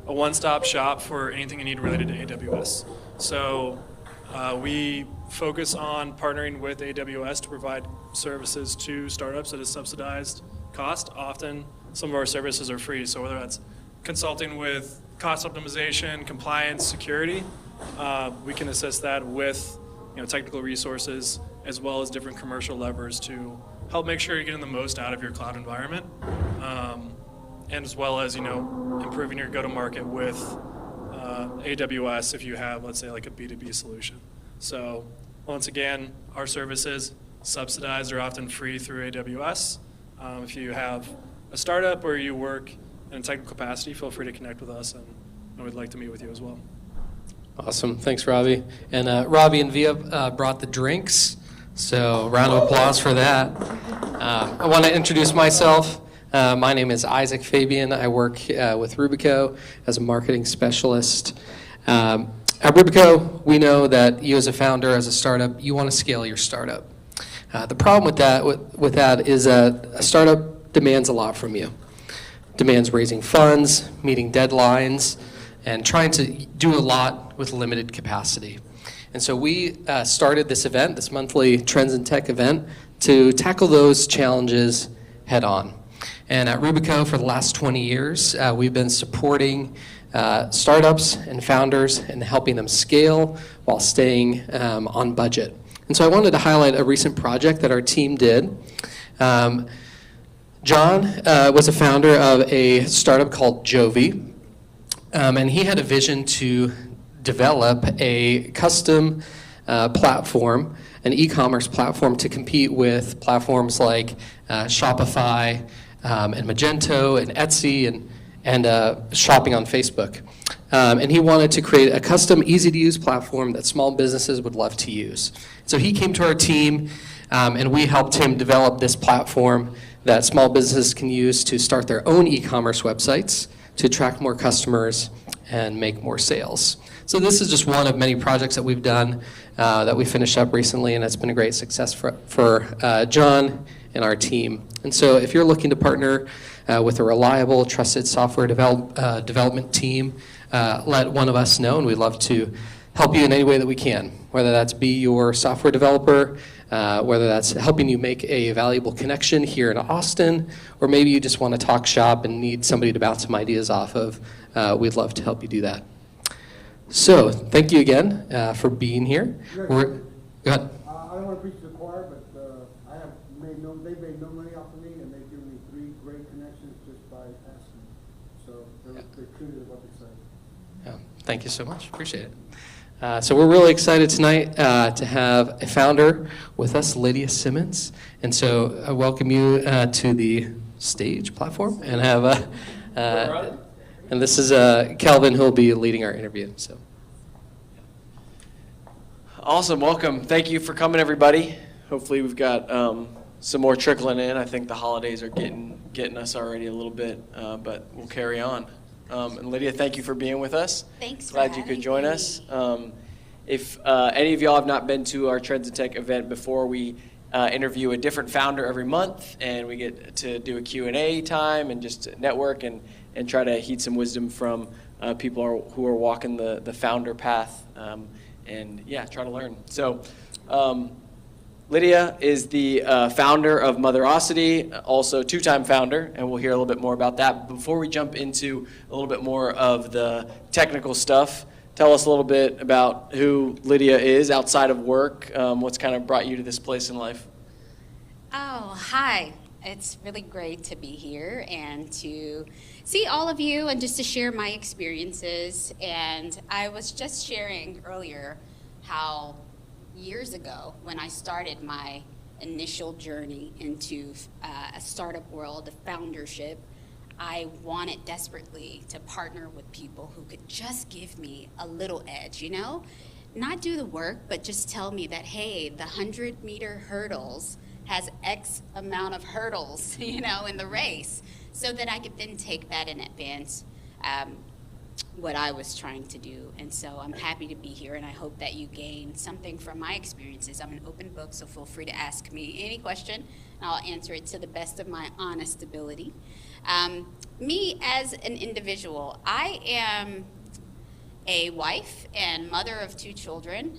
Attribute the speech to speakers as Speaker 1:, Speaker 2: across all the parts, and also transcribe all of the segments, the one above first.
Speaker 1: a one-stop shop for anything you need related to AWS. So we focus on partnering with AWS to provide services to startups at a subsidized cost. Often some of our services are free, so whether that's consulting with cost optimization, compliance, security, we can assist that with technical resources as well as different commercial levers to help make sure you're getting the most out of your cloud environment, and as well as improving your go-to-market with AWS if you have, let's say, like a B2B solution. So once again, our services subsidized or often free through AWS. If you have a startup or you work in a technical capacity, feel free to connect with us, and we'd like to meet with you as well.
Speaker 2: Awesome. Thanks, Robbie. And Robbie and Via brought the drinks, so round of applause for that. I want to introduce myself. My name is Isaac Fabian. I work with Rubico as a marketing specialist. At Rubico, we know that you as a founder, as a startup, you want to scale your startup. The problem with that is that a startup demands a lot from you. Demands raising funds, meeting deadlines, and trying to do a lot with limited capacity. And so we started this event, this monthly Trends in Tech event, to tackle those challenges head on. And at Rubico, for the last 20 years, we've been supporting startups and founders and helping them scale while staying on budget. And so I wanted to highlight a recent project that our team did. John was a founder of a startup called Jovi, and he had a vision to develop a custom platform, an e-commerce platform to compete with platforms like Shopify and Magento and Etsy and shopping on Facebook. And he wanted to create a custom, easy-to-use platform that small businesses would love to use. So he came to our team, and we helped him develop this platform that small businesses can use to start their own e-commerce websites, to attract more customers and make more sales. So this is just one of many projects that we've done that we finished up recently, and it's been a great success for John and our team. And so if you're looking to partner with a reliable, trusted software development team, let one of us know, and we'd love to help you in any way that we can, whether that's be your software developer, whether that's helping you make a valuable connection here in Austin, or maybe you just want to talk shop and need somebody to bounce some ideas off of. We'd love to help you do that. So thank you again for being here.
Speaker 3: Go
Speaker 2: ahead.
Speaker 3: I don't want to preach to the choir, but they've made no money off of me, and they've given me 3 great connections just by asking. So they're truly what they say.
Speaker 2: Yeah, thank you so much. Appreciate it. So we're really excited tonight to have a founder with us, Lydia Simmons. And so I welcome you to the stage platform and have and this is Kelvin, who'll be leading our interview. So.
Speaker 4: Awesome, welcome. Thank you for coming, everybody. Hopefully we've got some more trickling in. I think the holidays are getting us already a little bit, but we'll carry on. And Lydia, thank you for being with us.
Speaker 5: Thanks.
Speaker 4: Glad you could join us. If any of y'all have not been to our Trends in Tech event before, we interview a different founder every month, and we get to do a Q&A time and just network and try to heed some wisdom from people who are walking the founder path, and yeah, try to learn. So Lydia is the founder of Motherocity, also 2-time founder, and we'll hear a little bit more about that. Before we jump into a little bit more of the technical stuff, tell us a little bit about who Lydia is outside of work, what's kind of brought you to this place in life.
Speaker 5: Oh, hi. It's really great to be here and to see all of you and just to share my experiences. And I was just sharing earlier how years ago when I started my initial journey into a startup world of foundership, I wanted desperately to partner with people who could just give me a little edge, not do the work, but just tell me that, hey, the 100-meter hurdles has X amount of hurdles, in the race, so that I could then take that and advance what I was trying to do. And so I'm happy to be here, and I hope that you gain something from my experiences. I'm an open book, so feel free to ask me any question, and I'll answer it to the best of my honest ability. Me as an individual, I am a wife and mother of 2 children,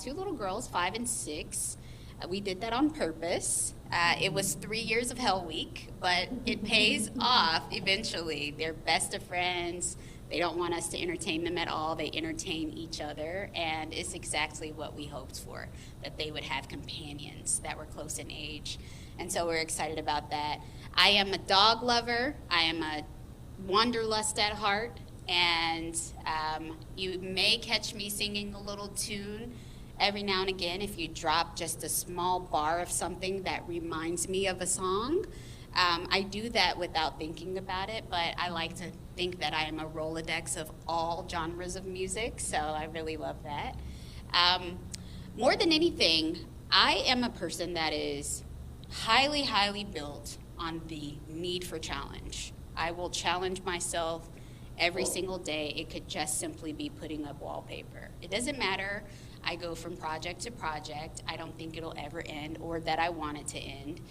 Speaker 5: 2 little girls, 5 and 6. We did that on purpose. It was 3 years of Hell Week, but it pays off eventually. They're best of friends. They don't want us to entertain them at all. They entertain each other, and it's exactly what we hoped for, that they would have companions that were close in age. And so we're excited about that. I am a dog lover. I am a wanderlust at heart, and you may catch me singing a little tune every now and again if you drop just a small bar of something that reminds me of a song. I do that without thinking about it, but I like to think that I am a Rolodex of all genres of music, so I really love that. More than anything, I am a person that is highly, highly built on the need for challenge. I will challenge myself every single day. It could just simply be putting up wallpaper. It doesn't matter. I go from project to project. I don't think it'll ever end or that I want it to end.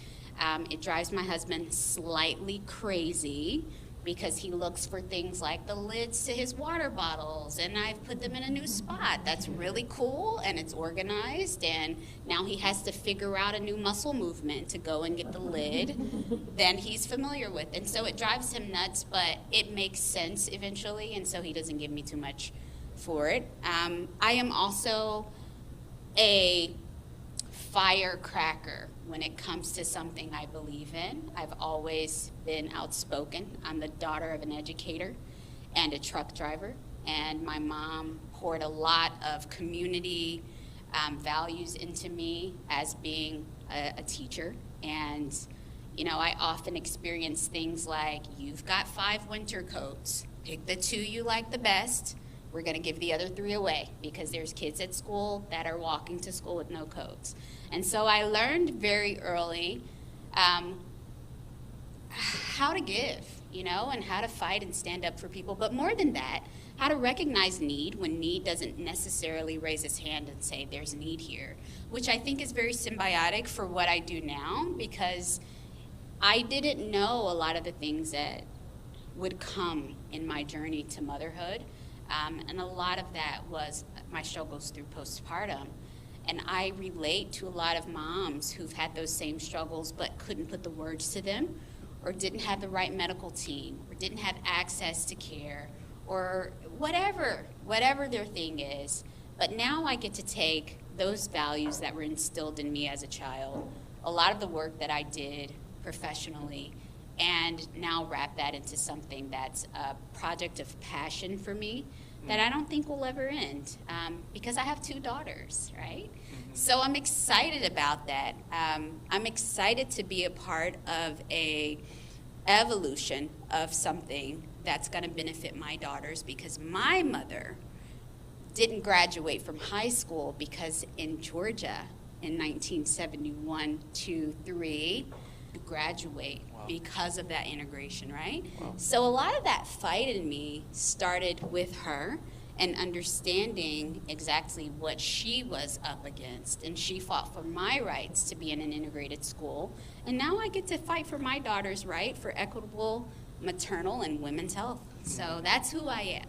Speaker 5: It drives my husband slightly crazy because he looks for things like the lids to his water bottles, and I've put them in a new spot. That's really cool, and it's organized, and now he has to figure out a new muscle movement to go and get the lid that he's familiar with. And so it drives him nuts, but it makes sense eventually, and so he doesn't give me too much for it. I am also a firecracker when it comes to something I believe in. I've always been outspoken. I'm the daughter of an educator and a truck driver, and my mom poured a lot of community values into me as being a teacher. And you know, I often experience things like, you've got 5 winter coats, pick the 2 you like the best. We're going to give the other 3 away because there's kids at school that are walking to school with no coats. And so I learned very early how to give, you know, and how to fight and stand up for people. But more than that, how to recognize need when need doesn't necessarily raise its hand and say there's need here, which I think is very symbiotic for what I do now, because I didn't know a lot of the things that would come in my journey to motherhood. And a lot of that was my struggles through postpartum. And I relate to a lot of moms who've had those same struggles but couldn't put the words to them, or didn't have the right medical team, or didn't have access to care, or whatever their thing is. But now I get to take those values that were instilled in me as a child, a lot of the work that I did professionally, and now wrap that into something that's a project of passion for me that I don't think will ever end, because I have 2 daughters, right? Mm-hmm. So I'm excited about that. I'm excited to be a part of a evolution of something that's going to benefit my daughters, because my mother didn't graduate from high school because in Georgia in 1971, 2, 3, to graduate. Wow. Because of that integration, right? Wow. So a lot of that fight in me started with her and understanding exactly what she was up against. And she fought for my rights to be in an integrated school. And now I get to fight for my daughter's right for equitable maternal and women's health. So that's who I am.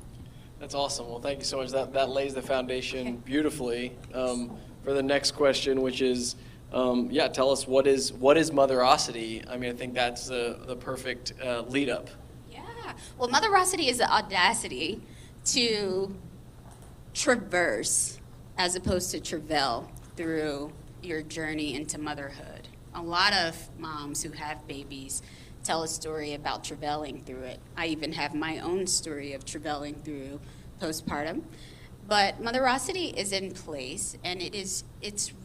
Speaker 4: That's awesome. Well, thank you so much. That lays the foundation beautifully for the next question, which is, tell us what is Motherocity? I mean, I think that's the perfect lead up.
Speaker 5: Yeah. Well, Motherocity is the audacity to traverse as opposed to travail through your journey into motherhood. A lot of moms who have babies tell a story about travailing through it. I even have my own story of travailing through postpartum. But Motherocity is in place, and it's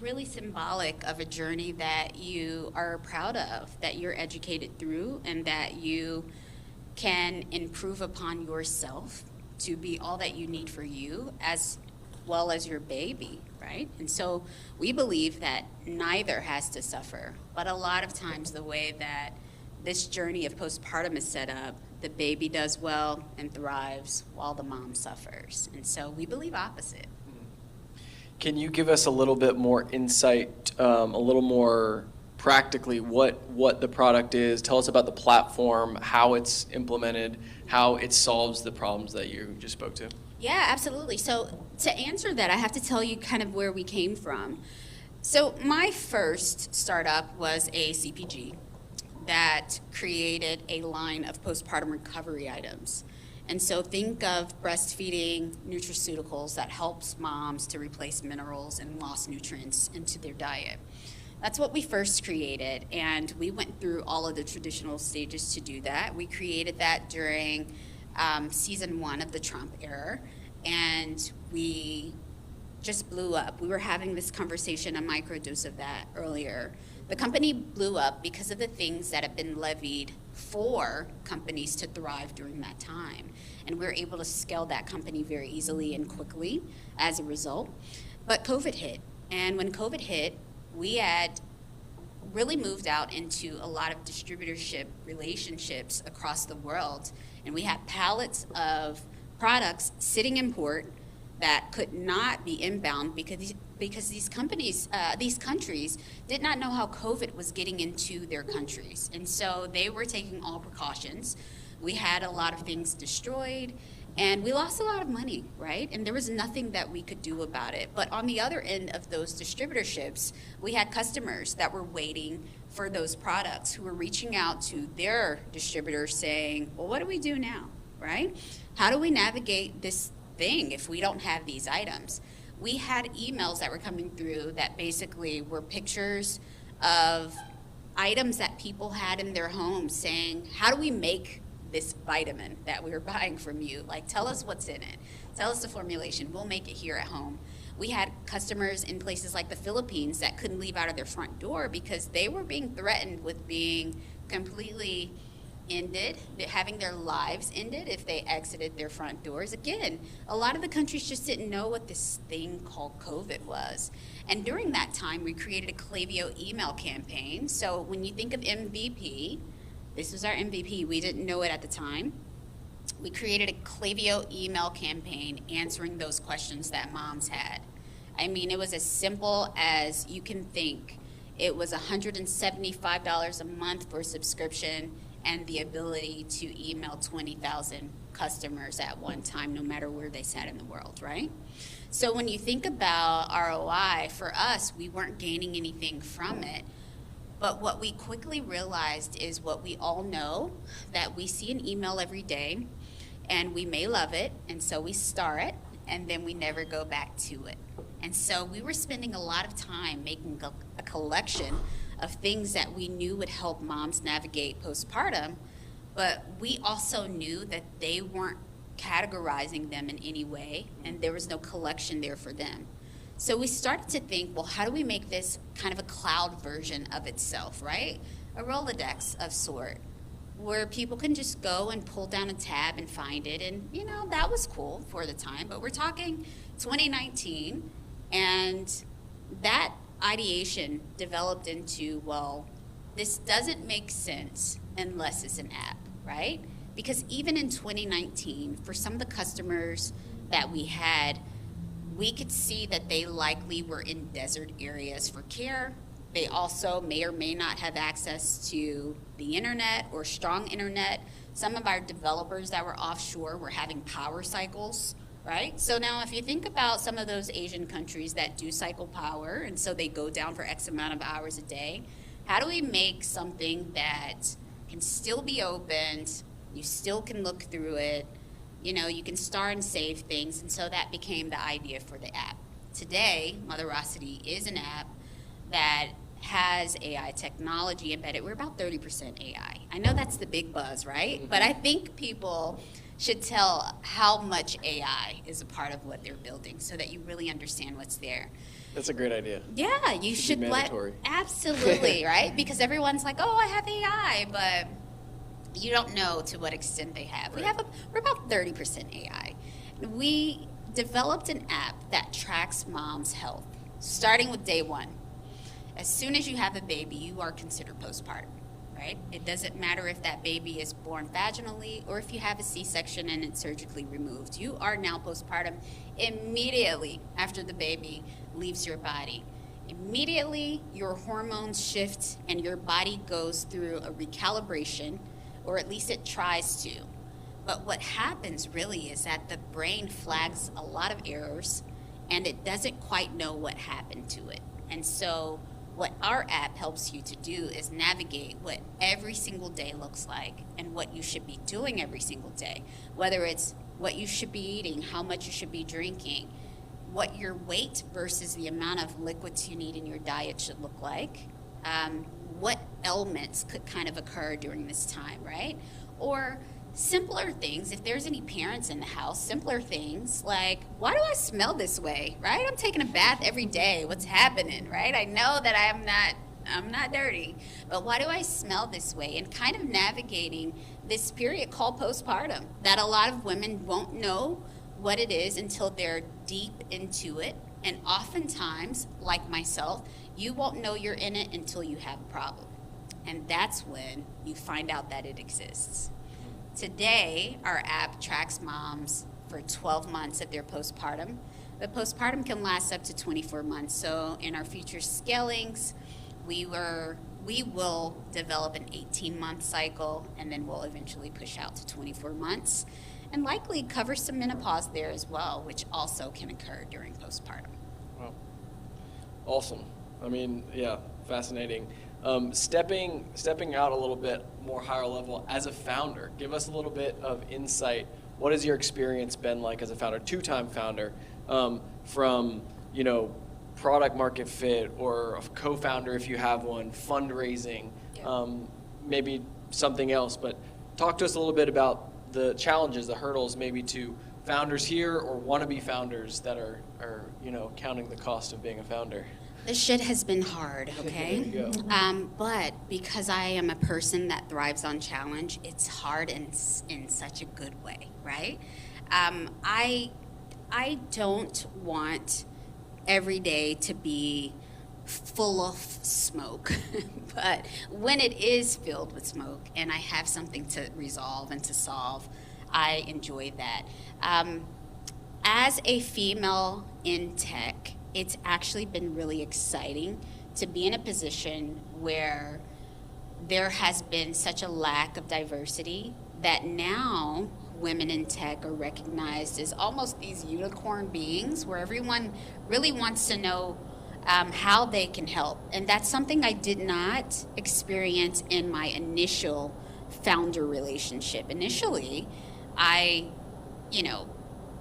Speaker 5: really symbolic of a journey that you are proud of, that you're educated through, and that you can improve upon yourself to be all that you need for you as well as your baby, right? And so we believe that neither has to suffer, but a lot of times the way that this journey of postpartum is set up, the baby does well and thrives while the mom suffers. And so we believe opposite.
Speaker 4: Can you give us a little bit more insight, a little more practically what the product is. Tell us about the platform, how it's implemented, how it solves the problems that you just spoke to.
Speaker 5: Yeah, absolutely. So to answer that, I have to tell you kind of where we came from. So my first startup was a CPG that created a line of postpartum recovery items. And so think of breastfeeding nutraceuticals that helps moms to replace minerals and lost nutrients into their diet. That's what we first created, and we went through all of the traditional stages to do that. We created that during season 1 of the Trump era, and we just blew up. We were having this conversation, a microdose of that earlier. The company blew up because of the things that have been levied for companies to thrive during that time. And we were able to scale that company very easily and quickly as a result. But COVID hit. And when COVID hit, we had really moved out into a lot of distributorship relationships across the world. And we had pallets of products sitting in port that could not be inbound because these companies, these countries did not know how COVID was getting into their countries. And so they were taking all precautions. We had a lot of things destroyed, and we lost a lot of money, right? And there was nothing that we could do about it. But on the other end of those distributorships, we had customers that were waiting for those products, who were reaching out to their distributors saying, well, what do we do now, right? How do we navigate this thing if we don't have these items? We had emails that were coming through that basically were pictures of items that people had in their homes saying, how do we make this vitamin that we were buying from you? Like, tell us what's in it. Tell us the formulation. We'll make it here at home. We had customers in places like the Philippines that couldn't leave out of their front door because they were being threatened with being completely ended, having their lives ended if they exited their front doors. Again, a lot of the countries just didn't know what this thing called COVID was. And during that time, we created a Klaviyo email campaign. So when you think of MVP, this was our MVP. We didn't know it at the time. We created a Klaviyo email campaign answering those questions that moms had. I mean, it was as simple as you can think. It was $175 a month for a subscription and the ability to email 20,000 customers at one time, no matter where they sat in the world, right? So when you think about ROI, for us, we weren't gaining anything from it. But what we quickly realized is what we all know, that we see an email every day, and we may love it, and so we star it, and then we never go back to it. And so we were spending a lot of time making a collection of things that we knew would help moms navigate postpartum, but we also knew that they weren't categorizing them in any way, and there was no collection there for them. So we started to think, well, how do we make this kind of a cloud version of itself, right? A Rolodex of sort, where people can just go and pull down a tab and find it. And, you know, that was cool for the time, but we're talking 2019, and that ideation developed into, well, this doesn't make sense unless it's an app, right? Because even in 2019, for some of the customers that we had, we could see that they likely were in desert areas for care. They also may or may not have access to the internet or strong internet. Some of our developers that were offshore were having power cycles, right? So now if you think about some of those Asian countries that do cycle power, and so they go down for X amount of hours a day, how do we make something that can still be opened, you still can look through it, you know, you can star and save things, and so that became the idea for the app. Today, Motherocity is an app that has AI technology embedded. We're about 30% AI. I know that's the big buzz, right? But I think people should tell how much AI is a part of what they're building so that you really understand what's there.
Speaker 4: That's a great idea.
Speaker 5: Yeah, you should let,
Speaker 4: mandatory.
Speaker 5: absolutely, right? Because everyone's like, oh, I have AI, but you don't know to what extent they have.
Speaker 4: Right.
Speaker 5: We're about 30% AI. We developed an app that tracks mom's health, starting with day one. As soon as you have a baby, you are considered postpartum, right? It doesn't matter if that baby is born vaginally or if you have a C-section and it's surgically removed. You are now postpartum immediately after the baby leaves your body. Immediately, your hormones shift and your body goes through a recalibration, or at least it tries to. But what happens really is that the brain flags a lot of errors and it doesn't quite know what happened to it. And so what our app helps you to do is navigate what every single day looks like and what you should be doing every single day, whether it's what you should be eating, how much you should be drinking, what your weight versus the amount of liquids you need in your diet should look like, what ailments could kind of occur during this time, right? Or simpler things, if there's any parents in the house, simpler things like, why do I smell this way, right? I'm taking a bath every day. What's happening, right? I know that I'm not dirty, but why do I smell this way? And kind of navigating this period called postpartum that a lot of women won't know what it is until they're deep into it. And oftentimes, like myself, you won't know you're in it until you have a problem. And that's when you find out that it exists. Today, our app tracks moms for 12 months of their postpartum. The postpartum can last up to 24 months. So in our future scalings, we will develop an 18-month cycle, and then we'll eventually push out to 24 months, and likely cover some menopause there as well, which also can occur during postpartum.
Speaker 4: Wow. Awesome. I mean, yeah, fascinating. Stepping out a little bit more higher level as a founder, give us a little bit of insight. What has your experience been like as a founder, two-time founder, from, product market fit or a co-founder if you have one, fundraising, maybe something else, but talk to us a little bit about the challenges, the hurdles maybe to founders here or wannabe founders that are counting the cost of being a founder.
Speaker 5: This shit has been hard, okay?
Speaker 4: There you go.
Speaker 5: But because I am a person that thrives on challenge, it's hard in such a good way, right? I don't want every day to be full of smoke, but when it is filled with smoke and I have something to resolve and to solve, I enjoy that. As a female in tech, it's actually been really exciting to be in a position where there has been such a lack of diversity that now women in tech are recognized as almost these unicorn beings where everyone really wants to know how they can help. And that's something I did not experience in my initial founder relationship. Initially, I,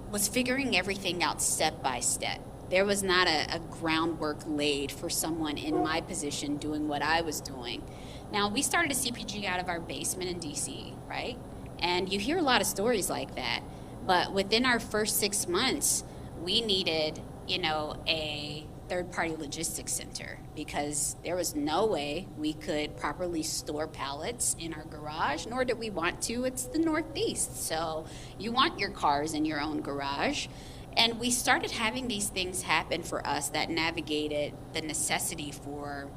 Speaker 5: was figuring everything out step by step. There was not a groundwork laid for someone in my position doing what I was doing. Now, we started a CPG out of our basement in DC, right? And you hear a lot of stories like that. But within our first 6 months, we needed, a third-party logistics center because there was no way we could properly store pallets in our garage, nor did we want to. It's the Northeast, so you want your cars in your own garage. And we started having these things happen for us that navigated the necessity for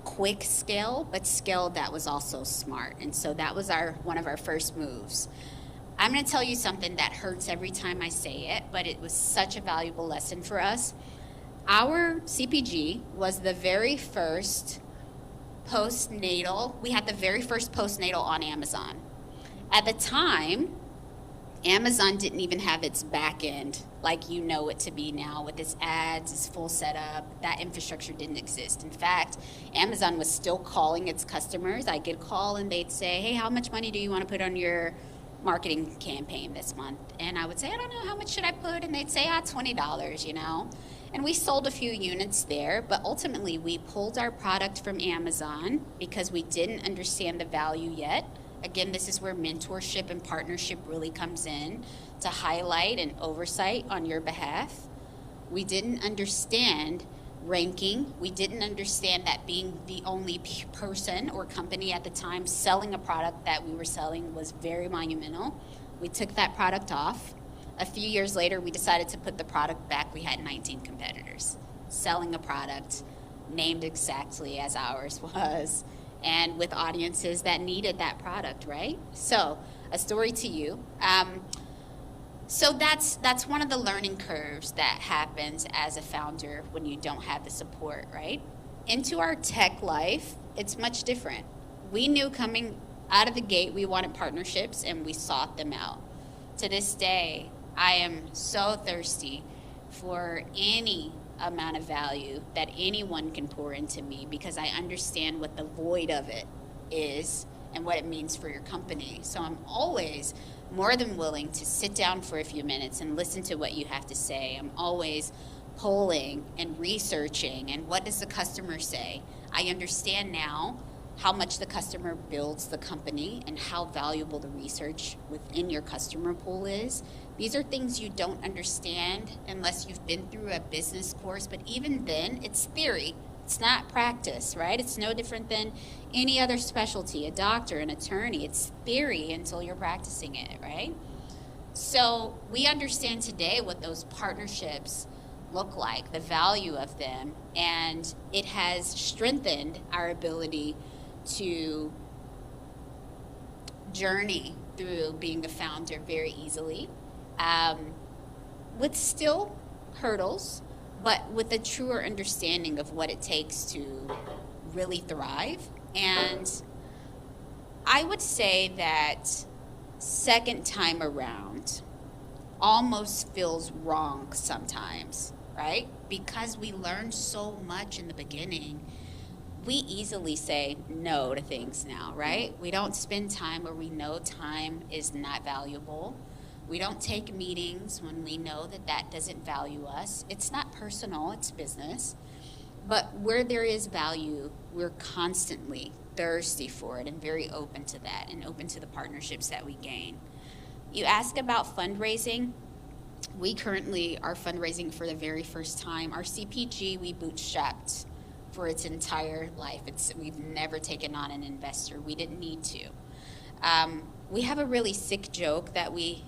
Speaker 5: quick scale, but scale that was also smart. And so that was one of our first moves. I'm going to tell you something that hurts every time I say it, but it was such a valuable lesson for us. Our CPG was the very first postnatal. We had the very first postnatal on Amazon. At the time, Amazon didn't even have its back end like you know it to be now with its ads, its full setup. That infrastructure didn't exist. In fact, Amazon was still calling its customers. I'd get a call and they'd say, hey, how much money do you want to put on your marketing campaign this month? And I would say, I don't know, how much should I put? And they'd say, $20, And we sold a few units there, but ultimately we pulled our product from Amazon because we didn't understand the value yet. Again, this is where mentorship and partnership really comes in to highlight and oversight on your behalf. We didn't understand ranking. We didn't understand that being the only person or company at the time selling a product that we were selling was very monumental. We took that product off. A few years later, we decided to put the product back. We had 19 competitors selling a product named exactly as ours was, and with audiences that needed that product, right? So, a story to you. So that's one of the learning curves that happens as a founder when you don't have the support, right? Into our tech life, it's much different. We knew coming out of the gate we wanted partnerships, and we sought them out. To this day, I am so thirsty for any amount of value that anyone can pour into me, because I understand what the void of it is and what it means for your company. So I'm always more than willing to sit down for a few minutes and listen to what you have to say. I'm always polling and researching, and what does the customer say? I understand now how much the customer builds the company and how valuable the research within your customer pool is. These are things you don't understand unless you've been through a business course, but even then, it's theory. It's not practice, right? It's no different than any other specialty, a doctor, an attorney. It's theory until you're practicing it, right? So we understand today what those partnerships look like, the value of them, and it has strengthened our ability to journey through being a founder very easily, with still hurdles, but with a truer understanding of what it takes to really thrive. And I would say that second time around almost feels wrong sometimes, right? Because we learned so much in the beginning, we easily say no to things now, right? We don't spend time where we know time is not valuable. We don't take meetings when we know that that doesn't value us. It's not personal, it's business. But where there is value, we're constantly thirsty for it and very open to that and open to the partnerships that we gain. You ask about fundraising. We currently are fundraising for the very first time. Our CPG, we bootstrapped for its entire life. We've never taken on an investor. We didn't need to. We have a really sick joke that we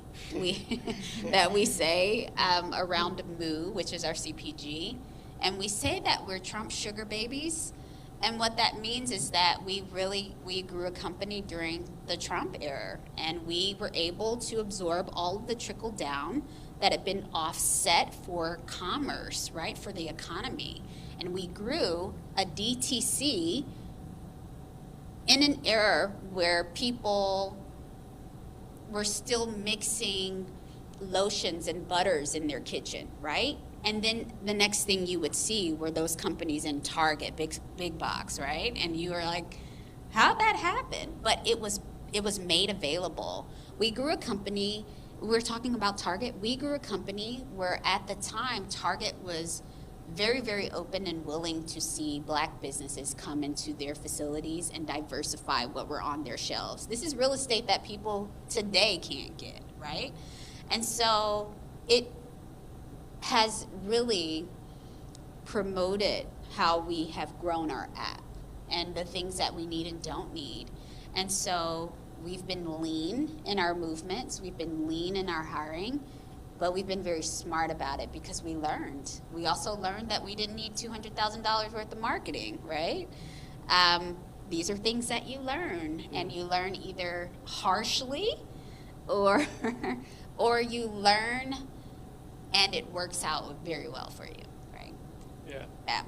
Speaker 5: that we say around Moo, which is our CPG, and we say that we're Trump's sugar babies. And what that means is that we grew a company during the Trump era, and we were able to absorb all of the trickle down that had been offset for commerce, right, for the economy. And we grew a DTC in an era where people were still mixing lotions and butters in their kitchen, right? And then the next thing you would see were those companies in Target, big box, right? And you were like, how'd that happen? But it was made available. We grew a company, we were talking about Target, we grew a company where at the time Target was very, very open and willing to see Black businesses come into their facilities and diversify what were on their shelves. This is real estate that people today can't get, right? And so it has really promoted how we have grown our app and the things that we need and don't need. And so we've been lean in our movements, we've been lean in our hiring, but we've been very smart about it because we learned. We also learned that we didn't need $200,000 worth of marketing, right? These are things that you learn, and you learn either harshly or you learn and it works out very well for you, right?
Speaker 1: Yeah.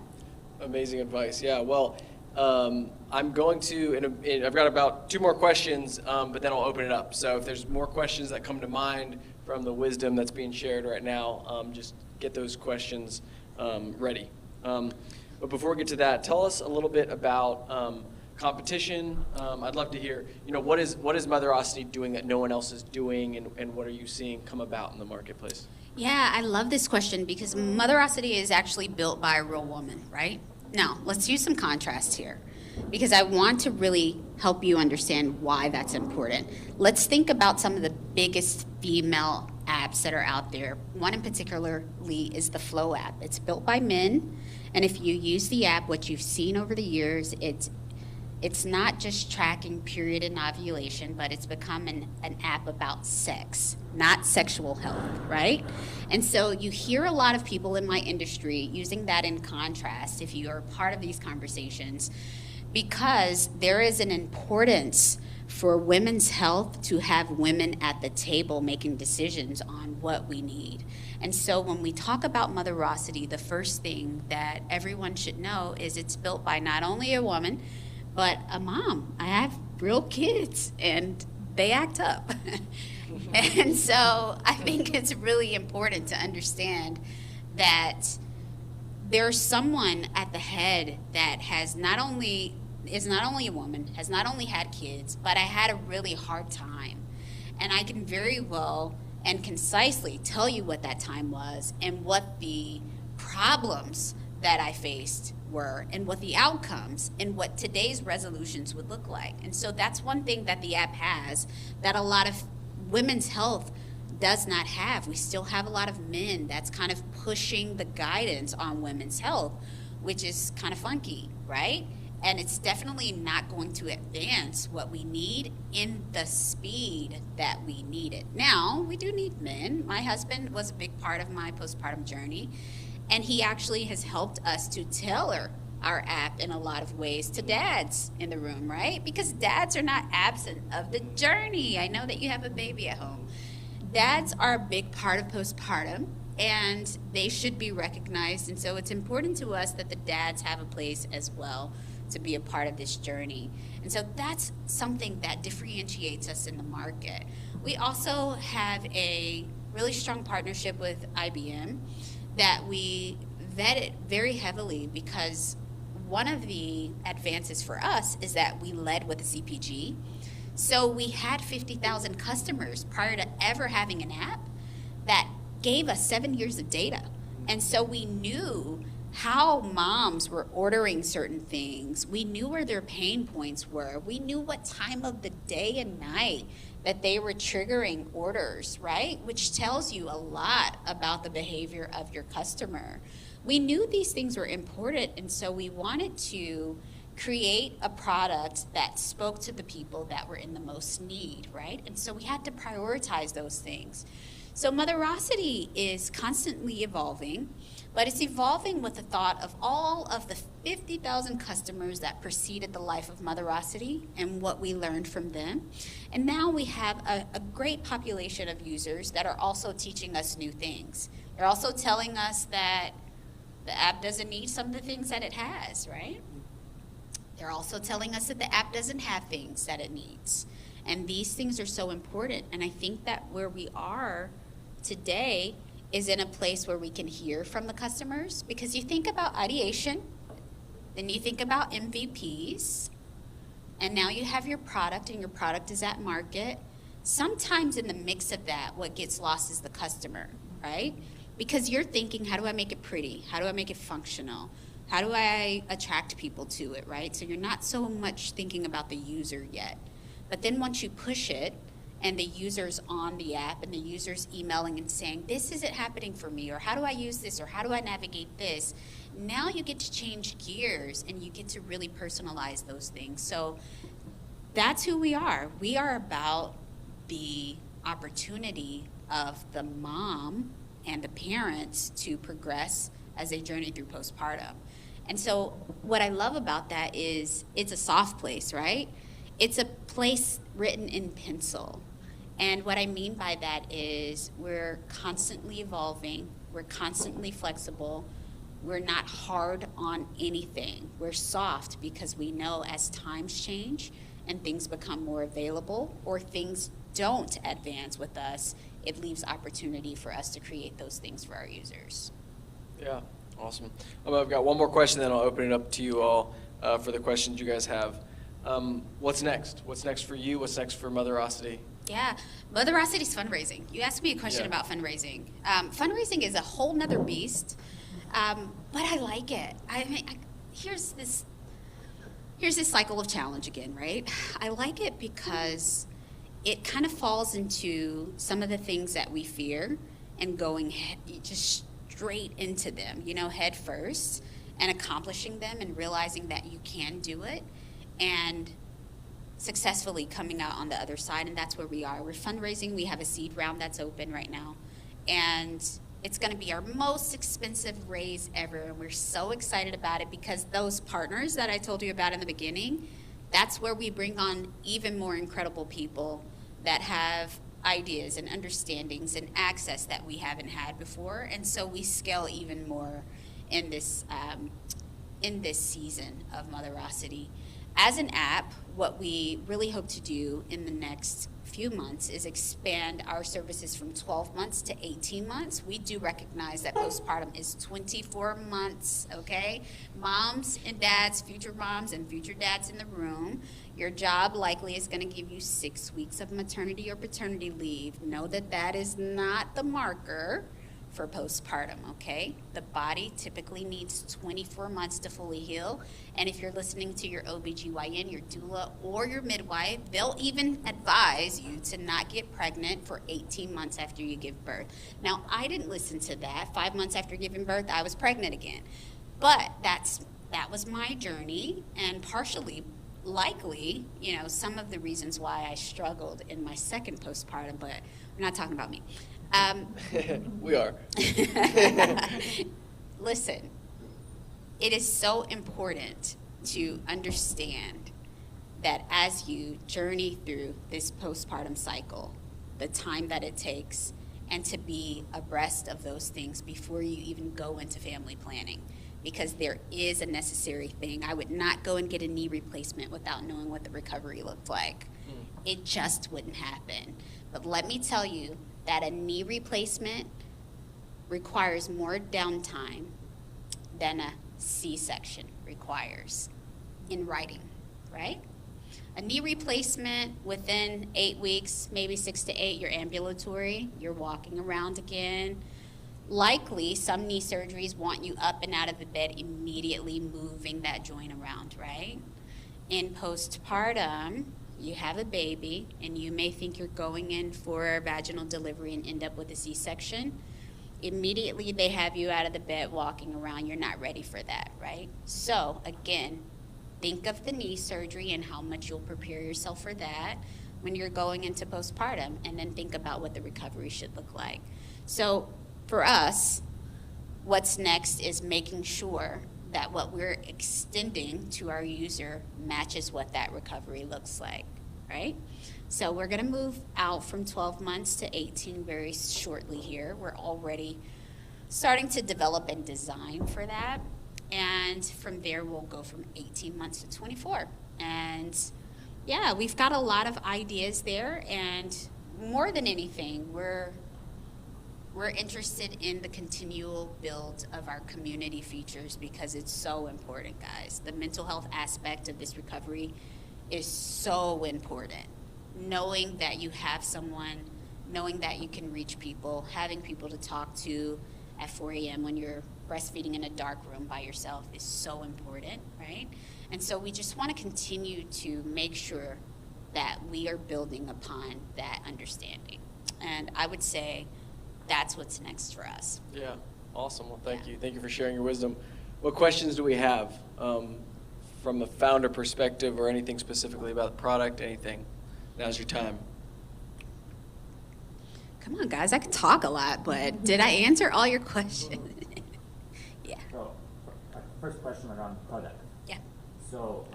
Speaker 4: Amazing advice. Yeah, well, I'm going to, I've got about 2 more questions, but then I'll open it up. So if there's more questions that come to mind from the wisdom that's being shared right now, just get those questions ready. But before we get to that, tell us a little bit about competition. I'd love to hear, what is Motherocity doing that no one else is doing, and what are you seeing come about in the marketplace?
Speaker 5: Yeah, I love this question because Motherocity is actually built by a real woman, right? Now, let's use some contrast here because I want to really help you understand why that's important. Let's think about some of the biggest female apps that are out there. One in particularly is the Flow app. It's built by men, and if you use the app, what you've seen over the years, it's not just tracking period and ovulation, but it's become an app about sex, not sexual health, right? And so you hear a lot of people in my industry using that in contrast if you are part of these conversations, because there is an importance for women's health to have women at the table making decisions on what we need. And so when we talk about Motherocity, the first thing that everyone should know is it's built by not only a woman, but a mom. I have real kids, and they act up. And so I think it's really important to understand that there's someone at the head that is not only a woman, has not only had kids, but I had a really hard time. And I can very well and concisely tell you what that time was and what the problems that I faced were and what the outcomes and what today's resolutions would look like. And so that's one thing that the app has that a lot of women's health does not have. We still have a lot of men that's kind of pushing the guidance on women's health, which is kind of funky, right? And it's definitely not going to advance what we need in the speed that we need it. Now, we do need men. My husband was a big part of my postpartum journey, and he actually has helped us to tailor our app in a lot of ways to dads in the room, right? Because dads are not absent of the journey. I know that you have a baby at home. Dads are a big part of postpartum, and they should be recognized. And so it's important to us that the dads have a place as well to be a part of this journey. And so that's something that differentiates us in the market. We also have a really strong partnership with IBM that we vetted very heavily, because one of the advances for us is that we led with a CPG. So we had 50,000 customers prior to ever having an app that gave us 7 years of data. And so we knew how moms were ordering certain things. We knew where their pain points were. We knew what time of the day and night that they were triggering orders, right? Which tells you a lot about the behavior of your customer. We knew these things were important, and so we wanted to create a product that spoke to the people that were in the most need, right? And so we had to prioritize those things. So Motherocity is constantly evolving, but it's evolving with the thought of all of the 50,000 customers that preceded the life of Motherocity and what we learned from them. And now we have a great population of users that are also teaching us new things. They're also telling us that the app doesn't need some of the things that it has, right? They're also telling us that the app doesn't have things that it needs. And these things are so important. And I think that where we are today is in a place where we can hear from the customers, because you think about ideation, then you think about MVPs, and now you have your product, and your product is at market. Sometimes in the mix of that, what gets lost is the customer, right? Because you're thinking, how do I make it pretty? How do I make it functional? How do I attract people to it, right? So you're not so much thinking about the user yet. But then once you push it, and the user's on the app, and the user's emailing and saying, this isn't happening for me, or how do I use this, or how do I navigate this? Now you get to change gears, and you get to really personalize those things. So that's who we are. We are about the opportunity of the mom and the parents to progress as they journey through postpartum. And so what I love about that is it's a soft place, right? It's a place written in pencil. And what I mean by that is we're constantly evolving, we're constantly flexible, we're not hard on anything. We're soft because we know as times change and things become more available, or things don't advance with us, it leaves opportunity for us to create those things for our users.
Speaker 4: Yeah, awesome. I've got one more question, then I'll open it up to you all for the questions you guys have. What's next? What's next for you? What's next for Motherocity?
Speaker 5: Yeah, Motherocity's fundraising. You asked me a question about fundraising. Fundraising is a whole nother beast, but I like it. I mean, here's this cycle of challenge again, right? I like it because it kind of falls into some of the things that we fear and going just straight into them, head first, and accomplishing them and realizing that you can do it, and successfully coming out on the other side. And that's where we are. We're fundraising. We have a seed round that's open right now, and it's going to be our most expensive raise ever, and we're so excited about it because those partners that I told you about in the beginning, that's where we bring on even more incredible people that have ideas and understandings and access that we haven't had before. And so we scale even more in this season of Motherocity. As an app, what we really hope to do in the next few months is expand our services from 12 months to 18 months. We do recognize that postpartum is 24 months, okay? Moms and dads, future moms and future dads in the room, your job likely is going to give you 6 weeks of maternity or paternity leave. Know that that is not the marker for postpartum, okay? The body typically needs 24 months to fully heal. And if you're listening to your OBGYN, your doula, or your midwife, they'll even advise you to not get pregnant for 18 months after you give birth. Now, I didn't listen to that. 5 months after giving birth, I was pregnant again. But that was my journey, and partially, likely, some of the reasons why I struggled in my second postpartum, but we're not talking about me.
Speaker 4: We are.
Speaker 5: Listen, it is so important to understand that as you journey through this postpartum cycle, the time that it takes, and to be abreast of those things before you even go into family planning, because there is a necessary thing. I would not go and get a knee replacement without knowing what the recovery looked like. It just wouldn't happen. But let me tell you, that a knee replacement requires more downtime than a C-section requires in writing, right? A knee replacement within 8 weeks, maybe 6 to 8, you're ambulatory, you're walking around again. Likely, some knee surgeries want you up and out of the bed immediately, moving that joint around, right? In postpartum, you have a baby, and you may think you're going in for vaginal delivery and end up with a C-section. Immediately, they have you out of the bed walking around. You're not ready for that, right? So, again, think of the knee surgery and how much you'll prepare yourself for that when you're going into postpartum, and then think about what the recovery should look like. So, for us, what's next is making sure that what we're extending to our user matches what that recovery looks like, right? So we're gonna move out from 12 months to 18 very shortly here. We're already starting to develop and design for that. And from there, we'll go from 18 months to 24. And yeah, we've got a lot of ideas there. And more than anything, we're interested in the continual build of our community features, because it's so important, guys. The mental health aspect of this recovery is so important. Knowing that you have someone, knowing that you can reach people, having people to talk to at 4 a.m. when you're breastfeeding in a dark room by yourself is so important, right? And so we just want to continue to make sure that we are building upon that understanding. And I would say that's what's next for us.
Speaker 4: Yeah, awesome. Well, thank you. Thank you for sharing your wisdom. What questions do we have from a founder perspective, or anything specifically about the product, anything? Now's your time.
Speaker 5: Come on, guys. I could talk a lot, but did I answer all your questions? Yeah.
Speaker 6: So, first question around product.
Speaker 5: Yeah.
Speaker 6: So,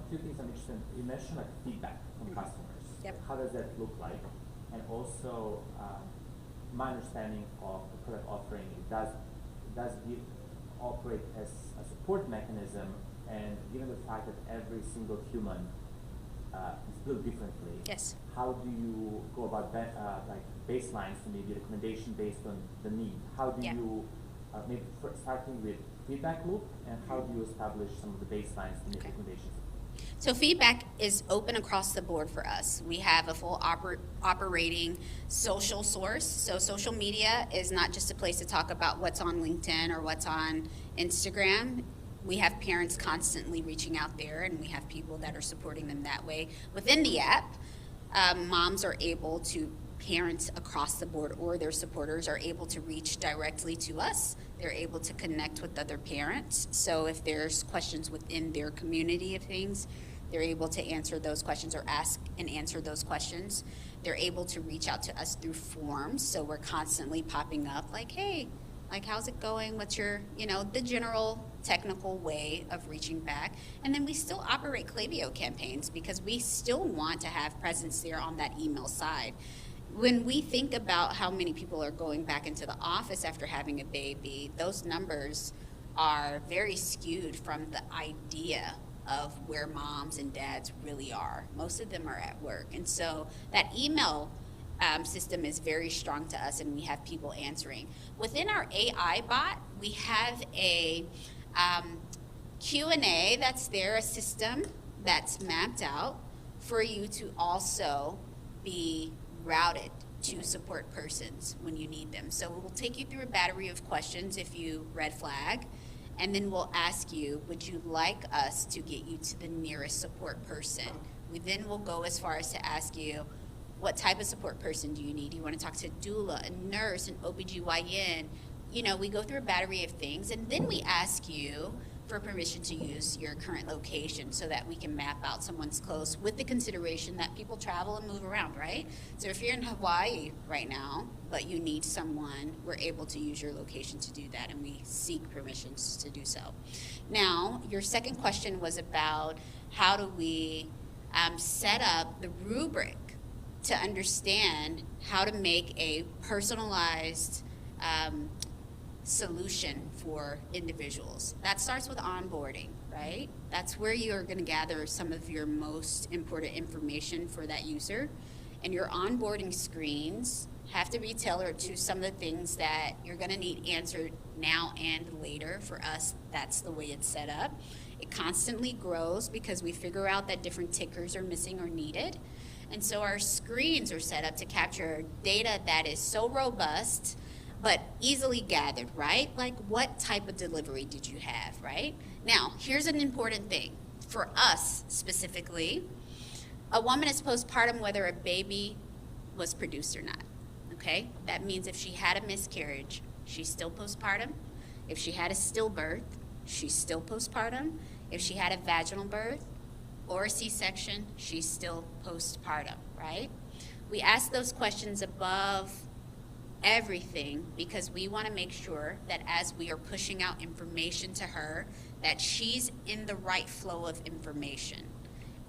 Speaker 6: two things I'm interested in. You mentioned like feedback from customers.
Speaker 5: Yep.
Speaker 6: How does that look like? And also, my understanding of the product offering, it does operate as a support mechanism, and given the fact that every single human is built differently,
Speaker 5: Yes.
Speaker 6: how do you go about like baselines to maybe recommendation based on the need? How do
Speaker 5: Yeah.
Speaker 6: you maybe starting with feedback loop, and how do you establish some of the baselines to make
Speaker 5: Okay.
Speaker 6: recommendations?
Speaker 5: So feedback is open across the board for us. We have a full operating social source. So social media is not just a place to talk about what's on LinkedIn or what's on Instagram. We have parents constantly reaching out there, and we have people that are supporting them that way. Within the app, moms are able to, parents across the board or their supporters are able to reach directly to us. They're able to connect with other parents. So if there's questions within their community of things, they're able to answer those questions or ask and answer those questions. They're able to reach out to us through forms. So we're constantly popping up like, hey, like, how's it going? What's your, the general technical way of reaching back. And then we still operate Klaviyo campaigns because we still want to have presence there on that email side. When we think about how many people are going back into the office after having a baby, those numbers are very skewed from the idea of where moms and dads really are. Most of them are at work. And so that email system is very strong to us, and we have people answering. Within our AI bot, we have a Q&A that's there, a system that's mapped out for you to also be routed to support persons when you need them. So we'll take you through a battery of questions if you red flag, and then we'll ask you, would you like us to get you to the nearest support person? We then will go as far as to ask you, what type of support person do you need? Do you want to talk to a doula, a nurse, an OBGYN? You know, we go through a battery of things, and then we ask you for permission to use your current location so that we can map out someone's close, with the consideration that people travel and move around, right? So if you're in Hawaii right now, but you need someone, we're able to use your location to do that, and we seek permissions to do so. Now, your second question was about how do we set up the rubric to understand how to make a personalized solution for individuals. That starts with onboarding, right? That's where you're going to gather some of your most important information for that user. And your onboarding screens have to be tailored to some of the things that you're going to need answered now and later. For us, that's the way it's set up. It constantly grows because we figure out that different tickers are missing or needed. And so our screens are set up to capture data that is so robust but easily gathered, right? Like, what type of delivery did you have, right? Now, here's an important thing. For us specifically, a woman is postpartum whether a baby was produced or not, okay? That means if she had a miscarriage, she's still postpartum. If she had a stillbirth, she's still postpartum. If she had a vaginal birth or a C-section, she's still postpartum, right? We ask those questions above everything because we want to make sure that as we are pushing out information to her, that she's in the right flow of information.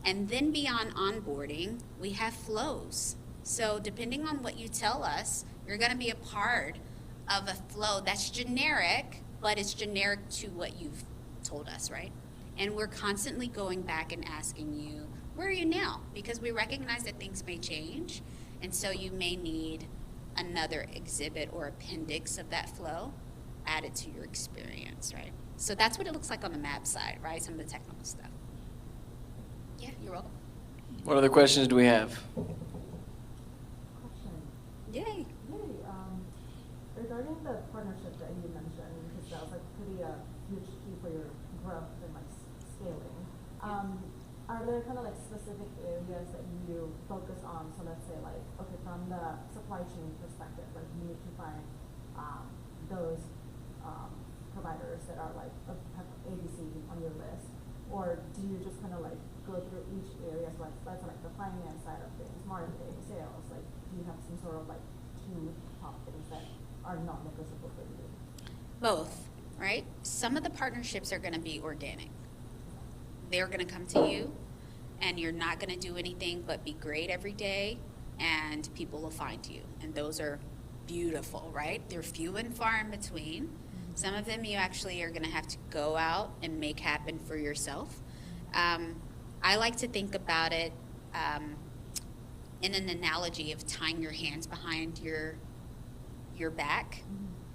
Speaker 5: And then beyond onboarding, we have flows. So depending on what you tell us, you're going to be a part of a flow that's generic, but it's generic to what you've told us, right? And we're constantly going back and asking you, where are you now? Because we recognize that things may change, and so you may need another exhibit or appendix of that flow added to your experience, right? So that's what it looks like on the map side, right? Some of the technical stuff. Yeah, you're welcome.
Speaker 4: What other questions do we have?
Speaker 7: Question.
Speaker 5: Yay.
Speaker 7: Yay. Regarding the partnership that you mentioned, because that was like pretty huge key for your growth and like scaling. Are there kind of like specific areas that you focus on? So let's say like, okay, from the supply chain perspective, like you need to find those providers that are like have ABC on your list, or do you just kind of like go through each area? So like that's like the finance side of things, marketing, sales. Like, do you have some sort of like two top things that are not negotiable for you?
Speaker 5: Both, right? Some of the partnerships are going to be organic. They're going to come to you, and you're not going to do anything but be great every day, and people will find you. And those are beautiful, right? They're few and far in between. Some of them you actually are going to have to go out and make happen for yourself. I like to think about it in an analogy of tying your hands behind your back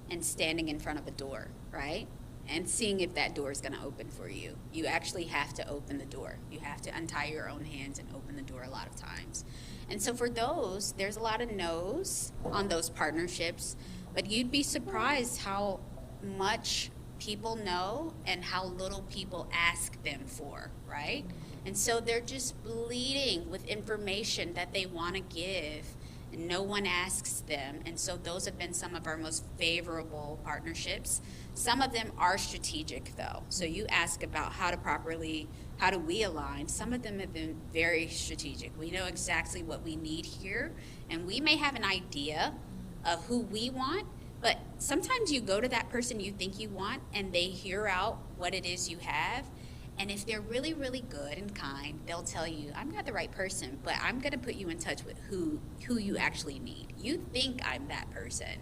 Speaker 5: and standing in front of a door, right? And seeing if that door is going to open for you. You actually have to open the door. You have to untie your own hands and open the door a lot of times. And so for those, there's a lot of no's on those partnerships, but you'd be surprised how much people know and how little people ask them for, right? And so they're just bleeding with information that they want to give, and no one asks them. And so those have been some of our most favorable partnerships. Some of them are strategic though. So you ask about how do we align? Some of them have been very strategic. We know exactly what we need here, and we may have an idea of who we want, But sometimes you go to that person you think you want and they hear out what it is you have. And if they're really, really good and kind, they'll tell you, I'm not the right person, but I'm going to put you in touch with who you actually need. You think I'm that person,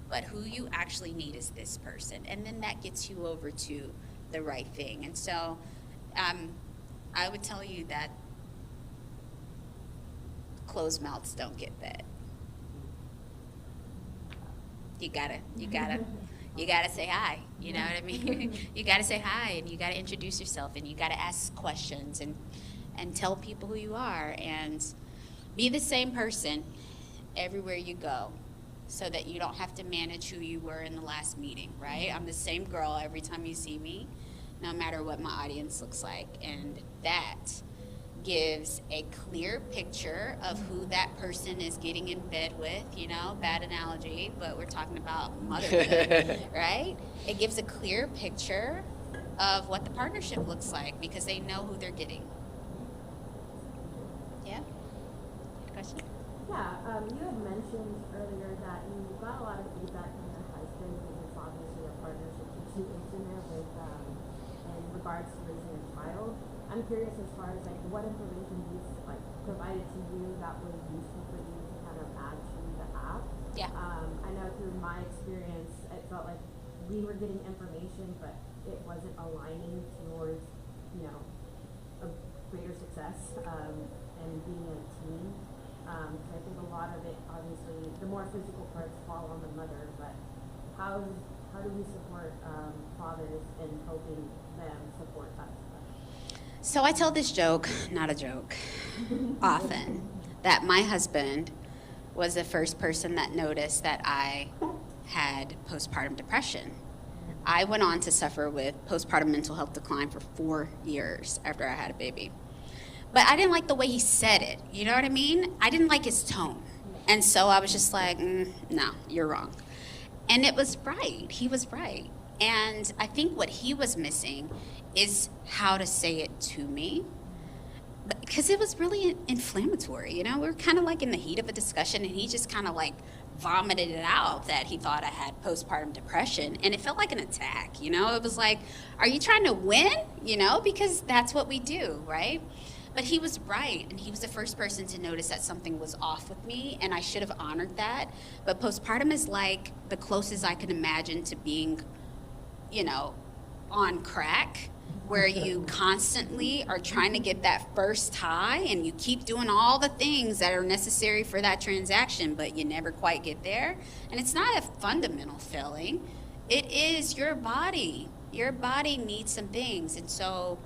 Speaker 5: but who you actually need is this person. And then that gets you over to the right thing. And so I would tell you that closed mouths don't get fed. You gotta say hi. You know what I mean? You gotta say hi, and you gotta introduce yourself, and you gotta ask questions, and tell people who you are, and be the same person everywhere you go, so that you don't have to manage who you were in the last meeting, right? I'm the same girl every time you see me, no matter what my audience looks like, and that gives a clear picture of who that person is getting in bed with, you know, bad analogy, but we're talking about motherhood, right? It gives a clear picture of what the partnership looks like because they know who they're getting. Yeah? Question?
Speaker 7: Yeah, you had mentioned earlier that you got a lot of feedback from your husband, and it's obviously a partnership that you in there with, in regards to raising a child. I'm curious as far as like what information he's like provided to you that was useful for you to kind of add to the app.
Speaker 5: Yeah.
Speaker 7: I know through my experience, it felt like we were getting information, but it wasn't aligning towards, you know, a greater success and being a team. So I think a lot of it, obviously, the more physical parts fall on the mother, but how do we support fathers in helping them support us?
Speaker 5: So I tell this joke, not a joke, often, that my husband was the first person that noticed that I had postpartum depression. I went on to suffer with postpartum mental health decline for 4 years after I had a baby. But I didn't like the way he said it, you know what I mean? I didn't like his tone. And so I was just like, no, you're wrong. And it was right, he was right. And I think what he was missing is how to say it to me, because it was really inflammatory. You know, we were kind of like in the heat of a discussion, and he just kind of like vomited it out that he thought I had postpartum depression, and it felt like an attack. You know, it was like, are you trying to win? You know, because that's what we do, right? But he was right, and he was the first person to notice that something was off with me, and I should have honored that. But postpartum is like the closest I can imagine to being, you know, on crack, where you constantly are trying to get that first high, and you keep doing all the things that are necessary for that transaction, but you never quite get there. And it's not a fundamental failing. It is your body. Your body needs some things. And so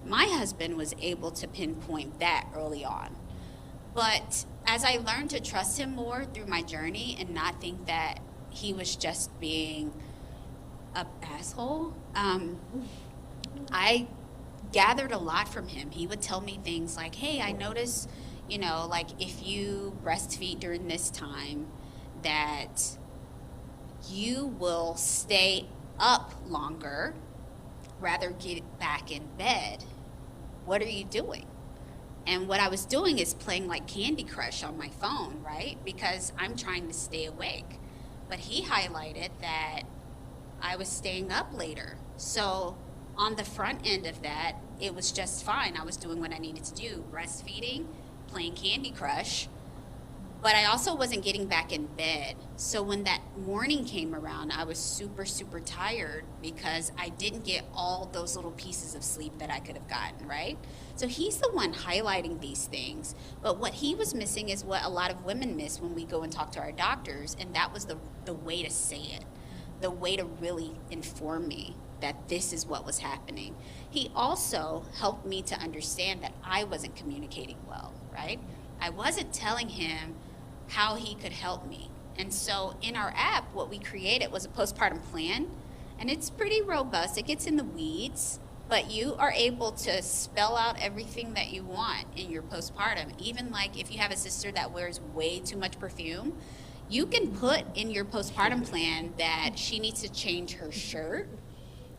Speaker 5: my husband was able to pinpoint that early on. But as I learned to trust him more through my journey and not think that he was just being an asshole, I gathered a lot from him. He would tell me things like, hey, I notice, you know, like if you breastfeed during this time, that you will stay up longer, rather get back in bed. What are you doing? And what I was doing is playing like Candy Crush on my phone, right? Because I'm trying to stay awake. But he highlighted that I was staying up later. So on the front end of that, it was just fine. I was doing what I needed to do, breastfeeding, playing Candy Crush, but I also wasn't getting back in bed. So when that morning came around, I was super, super tired because I didn't get all those little pieces of sleep that I could have gotten, right? So he's the one highlighting these things. But what he was missing is what a lot of women miss when we go and talk to our doctors, and that was the way to say it, the way to really inform me that this is what was happening. He also helped me to understand that I wasn't communicating well, right? I wasn't telling him how he could help me. And so in our app, what we created was a postpartum plan, and it's pretty robust. It gets in the weeds, but you are able to spell out everything that you want in your postpartum. Even like if you have a sister that wears way too much perfume, you can put in your postpartum plan that she needs to change her shirt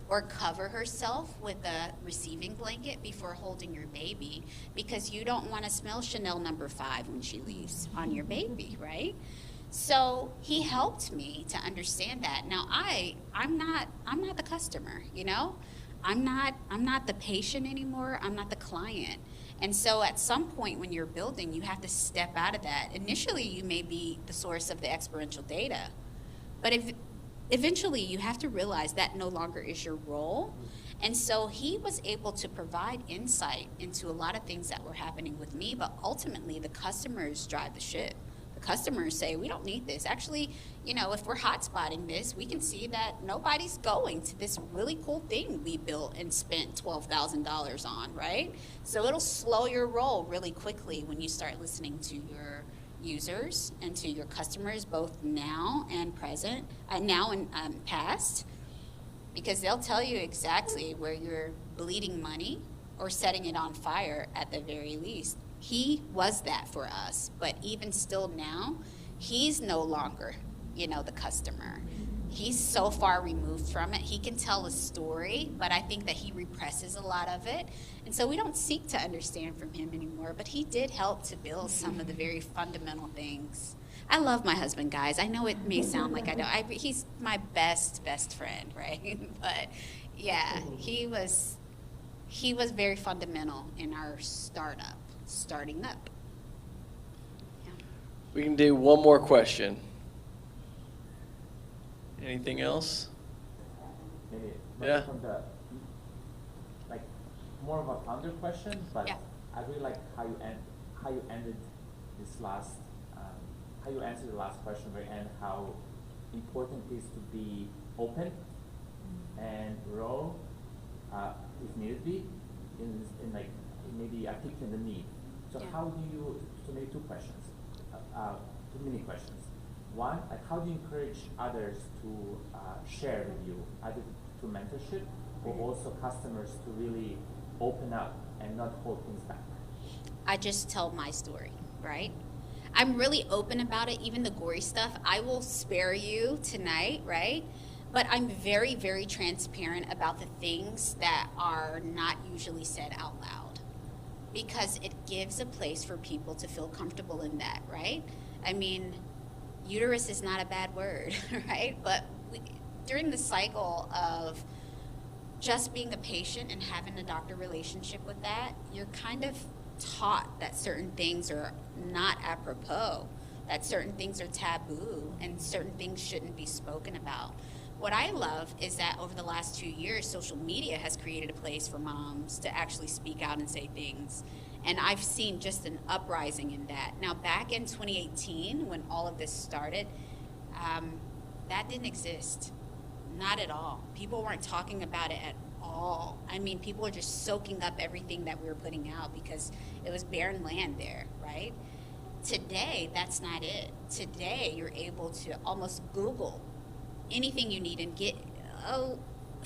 Speaker 5: or cover herself with a receiving blanket before holding your baby, because you don't want to smell Chanel No. 5 when she leaves on your baby, right? So he helped me to understand that. Now I'm not the customer, you know? I'm not the patient anymore. I'm not the client. And so at some point when you're building, you have to step out of that. Initially, you may be the source of the experiential data, but eventually you have to realize that no longer is your role. And so he was able to provide insight into a lot of things that were happening with me, but ultimately the customers drive the ship. The customers say, we don't need this. Actually, you know, if we're hotspotting this, we can see that nobody's going to this really cool thing we built and spent $12,000 on, right? So it'll slow your roll really quickly when you start listening to your users and to your customers, both now and present, now and past, because they'll tell you exactly where you're bleeding money or setting it on fire at the very least. He was that for us, but even still now, he's no longer, you know, the customer. He's so far removed from it. He can tell a story, but I think that he represses a lot of it. And so we don't seek to understand from him anymore, but he did help to build some of the very fundamental things. I love my husband, guys. I know it may sound like I don't. He's my best friend, right? But yeah, he was very fundamental in our starting up. Yeah.
Speaker 4: We can do one more question. Anything else?
Speaker 6: Maybe
Speaker 4: Yeah.
Speaker 6: from the like more of a founder question, but
Speaker 5: Yeah.
Speaker 6: I really like how you ended this last how you answered the last question very end, how important it is to be open and raw if need be in like maybe articulating the need. So
Speaker 5: Yeah.
Speaker 6: how do you, so maybe two questions, two mini questions. One, like how do you encourage others to share with you, either through mentorship or also customers to really open up and not hold things back?
Speaker 5: I just tell my story, right? I'm really open about it, even the gory stuff. I will spare you tonight, right? But I'm very, very transparent about the things that are not usually said out loud, because it gives a place for people to feel comfortable in that, right? I mean, uterus is not a bad word, right? But during the cycle of just being a patient and having a doctor relationship with that, you're kind of taught that certain things are not apropos, that certain things are taboo, and certain things shouldn't be spoken about. What I love is that over the last 2 years, social media has created a place for moms to actually speak out and say things. And I've seen just an uprising in that. Now, back in 2018, when all of this started, that didn't exist. Not at all. People weren't talking about it at all. I mean, people were just soaking up everything that we were putting out because it was barren land there, right? Today, that's not it. Today, you're able to almost Google anything you need and get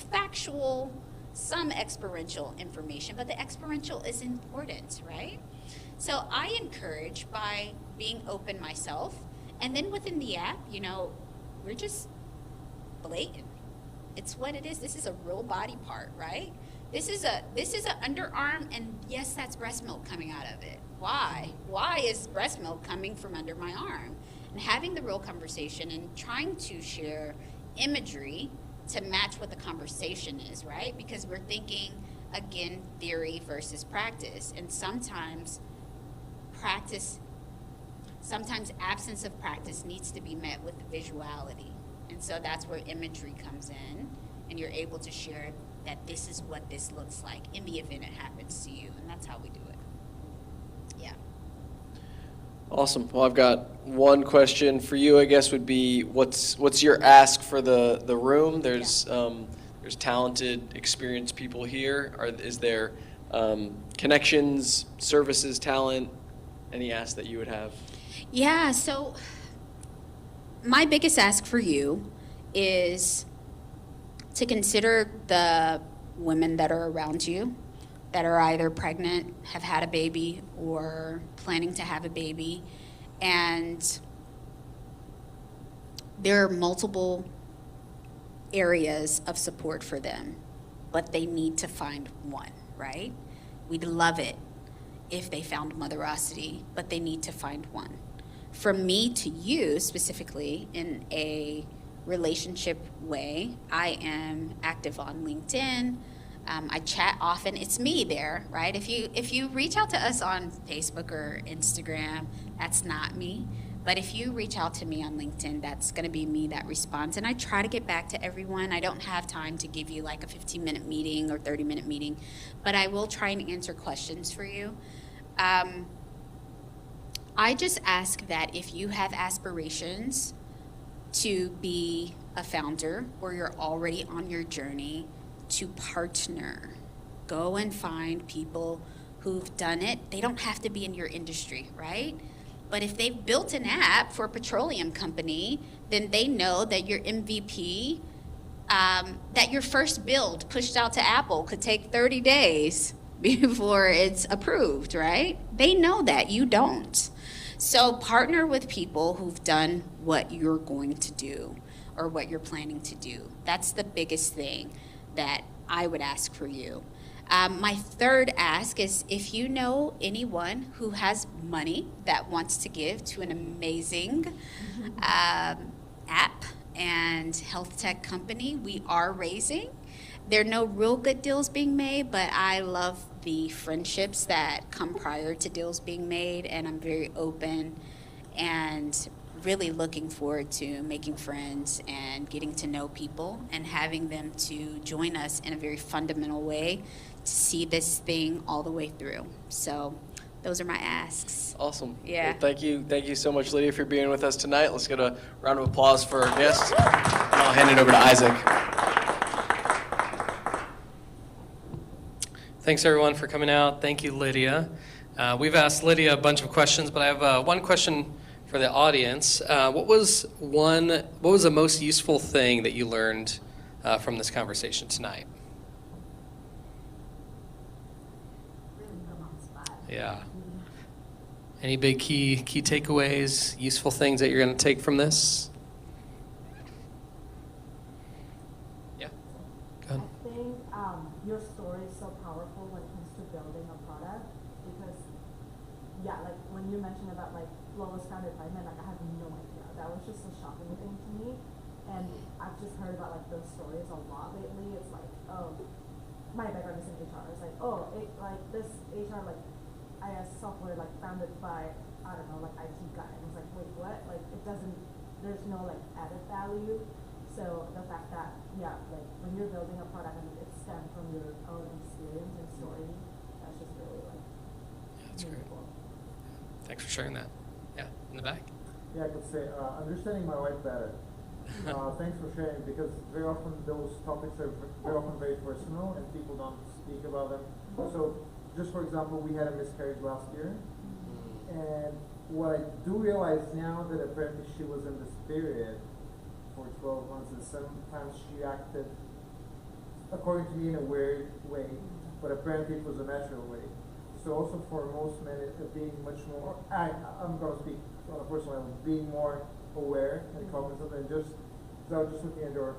Speaker 5: factual, some experiential information, but the experiential is important, right? So I encourage by being open myself, and then within the app, you know, we're just blatant. It's what it is. This is a real body part, right? This is a underarm, and yes, that's breast milk coming out of it. Why? Why is breast milk coming from under my arm? And having the real conversation and trying to share imagery to match what the conversation is, right? Because we're thinking, again, theory versus practice. And sometimes absence of practice needs to be met with visuality. And so that's where imagery comes in, and you're able to share that this is what this looks like in the event it happens to you. And that's how we do it. Yeah.
Speaker 4: Awesome. Well, I've got one question for you, I guess, would be what's your ask for the room? There's talented, experienced people here. Is there connections, services, talent, any ask that you would have?
Speaker 5: Yeah, so my biggest ask for you is to consider the women that are around you that are either pregnant, have had a baby, or planning to have a baby. And there are multiple areas of support for them, but they need to find one, right? We'd love it if they found Motherocity, but they need to find one. from me to you specifically in a relationship way, I am active on LinkedIn. I chat often. It's me there, right? If you reach out to us on Facebook or Instagram, that's not me. But if you reach out to me on LinkedIn, that's going to be me that responds. And I try to get back to everyone. I don't have time to give you like a 15-minute meeting or 30-minute meeting, but I will try and answer questions for you. I just ask that if you have aspirations to be a founder or you're already on your journey, to partner. Go and find people who've done it. They don't have to be in your industry, right? But if they've built an app for a petroleum company, then they know that your MVP, that your first build pushed out to Apple could take 30 days before it's approved, right? They know that, you don't. So partner with people who've done what you're going to do or what you're planning to do. That's the biggest thing that I would ask for you. My third ask is if you know anyone who has money that wants to give to an amazing app and health tech company, we are raising. There are no real good deals being made, but I love the friendships that come prior to deals being made, and I'm very open and really looking forward to making friends and getting to know people and having them to join us in a very fundamental way to see this thing all the way through. So those are my asks.
Speaker 4: Awesome.
Speaker 5: Yeah.
Speaker 4: Well, thank you so much, Lydia, for being with us tonight. Let's get a round of applause for our guest. And I'll hand it over to Isaac.
Speaker 2: Thanks, everyone, for coming out. Thank you, Lydia. We've asked Lydia a bunch of questions, but I have one question for the audience. What was the most useful thing that you learned from this conversation tonight?
Speaker 7: Really put them on the spot.
Speaker 2: Yeah. Any big key takeaways, useful things that you're going to take from this? Yeah. Go ahead.
Speaker 7: I think your story is so powerful when it comes to building a product because, yeah, like when you mentioned about like lowest founded environment, like I had no idea. That was just a shocking thing to me. And I've just heard about like those stories a lot lately. It's like, oh, my background is in HR. It's like, oh, like this HR like IS software like founded by, I don't know, like IT guy. And it's like, wait, what? Like it doesn't, there's no like added value. So the fact that, yeah, like when you're building a product and it stems from your own experience and story, that's just really like
Speaker 2: That's great.
Speaker 7: meaningful.
Speaker 2: Thanks for sharing that. Yeah, in the back.
Speaker 3: Yeah, I could say, understanding my wife better. Thanks for sharing, because very often those topics are very often very personal and people don't speak about them. So, just for example, we had a miscarriage last year, and what I do realize now that apparently she was in this period for 12 months, and sometimes she acted, according to me, in a weird way, but apparently it was a natural way. So also for most men, being much more, I'm going to speak on a personal level, being more aware and cognizant, and just, so I was just looking at your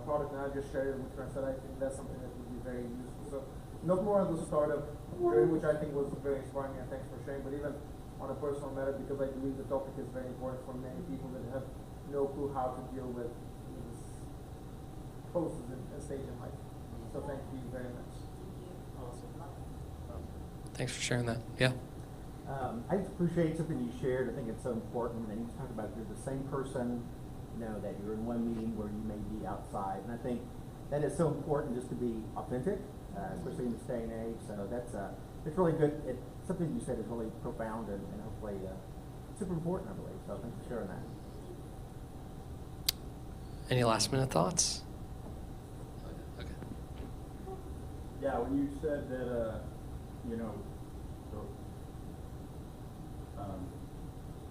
Speaker 3: product, and I just shared it with friends, that I think that's something that would be very useful. So not more on the startup journey, which I think was very inspiring, and thanks for sharing, but even on a personal matter, because I believe the topic is very important for many people that have no clue how to deal with this process and stage in life. So thank you very much.
Speaker 2: Thanks for sharing that. Yeah.
Speaker 8: I just appreciate something you shared. I think it's so important. And you talk about you're the same person, you know, that you're in one meeting where you may be outside. And I think that is so important just to be authentic, especially in this day and age. So that's it's really good. Something you said is really profound and hopefully super important, I believe. So thanks for sharing that.
Speaker 2: Any last minute thoughts? Okay.
Speaker 9: Yeah, when you said that, you know,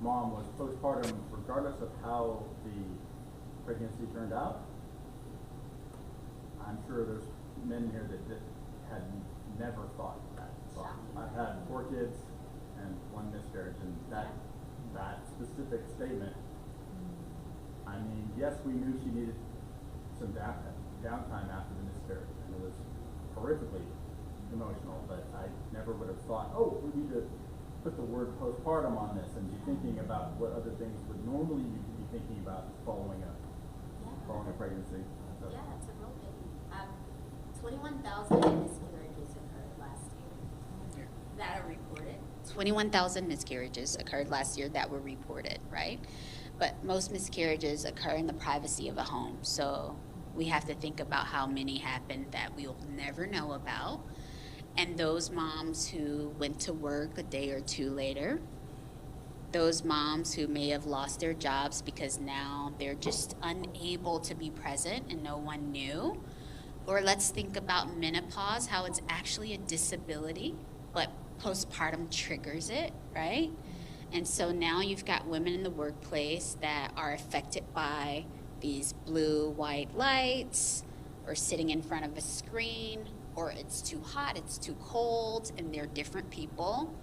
Speaker 9: mom was postpartum, regardless of how the pregnancy turned out, I'm sure there's men here that had never thought that. So I've had 4 kids and 1 miscarriage, and that specific statement, I mean, yes, we knew she needed some downtime after the miscarriage, and it was horrifically emotional, but I never would have thought, oh, we need to put the word postpartum on this and be thinking about what other things would normally you be thinking about following a pregnancy. So.
Speaker 10: Yeah, it's a real big. 21,000 miscarriages occurred last year that are reported. 21,000 miscarriages occurred last year that were reported, right? But most miscarriages occur in the privacy of a home. So we have to think about how many happened that we will never know about. And those moms who went to work a day or two later, those moms who may have lost their jobs because now they're just unable to be present and no one knew. Or let's think about menopause, how it's actually a disability, but postpartum triggers it, right? And so now you've got women in the workplace that are affected by these blue, white lights, or sitting in front of a screen, or it's too hot, it's too cold, and they're different people,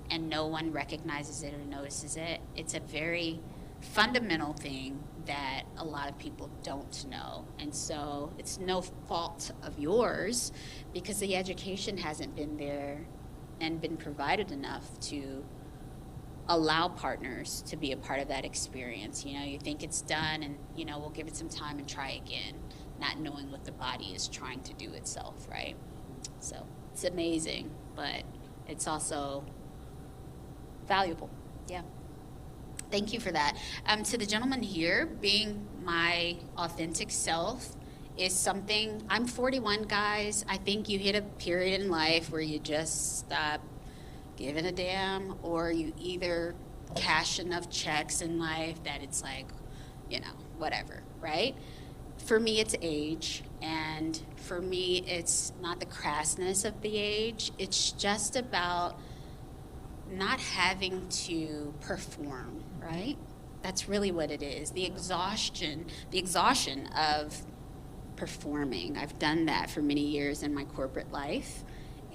Speaker 10: and no one recognizes it or notices it. It's a very fundamental thing that a lot of people don't know. And so it's no fault of yours because the education hasn't been there and been provided enough to allow partners to be a part of that experience. You know, you think it's done and, you know, we'll give it some time and try again, not knowing what the body is trying to do itself, right? So it's amazing, but it's also valuable. Yeah. Thank you for that. To the gentleman here, being my authentic self is something, I'm 41, guys. I think you hit a period in life where you just stop giving a damn, or you either cash enough checks in life that it's like, you know, whatever, right? For me, it's age, and for me, it's not the crassness of the age. It's just about not having to perform, right? That's really what it is. The exhaustion of performing. I've done that for many years in my corporate life,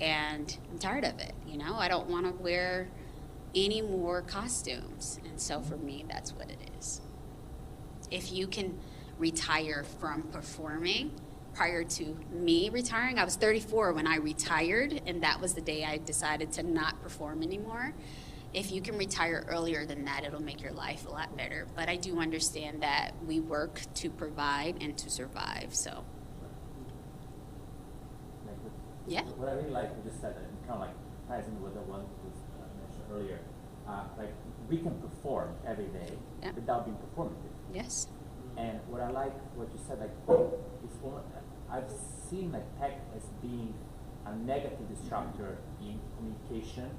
Speaker 10: and I'm tired of it. You know, I don't want to wear any more costumes. And so for me, that's what it is. If you can retire from performing, prior to me retiring, I was 34 when I retired, and that was the day I decided to not perform anymore. If you can retire earlier than that, it'll make your life a lot better. But I do understand that we work to provide and to survive, so. Yeah.
Speaker 6: What I really like you just said, that kind of like ties into what the one was mentioned earlier. Like we can perform every day without being performative.
Speaker 10: Yes.
Speaker 6: And what I like, what you said, like, it's I've seen like tech as being a negative disruptor in communication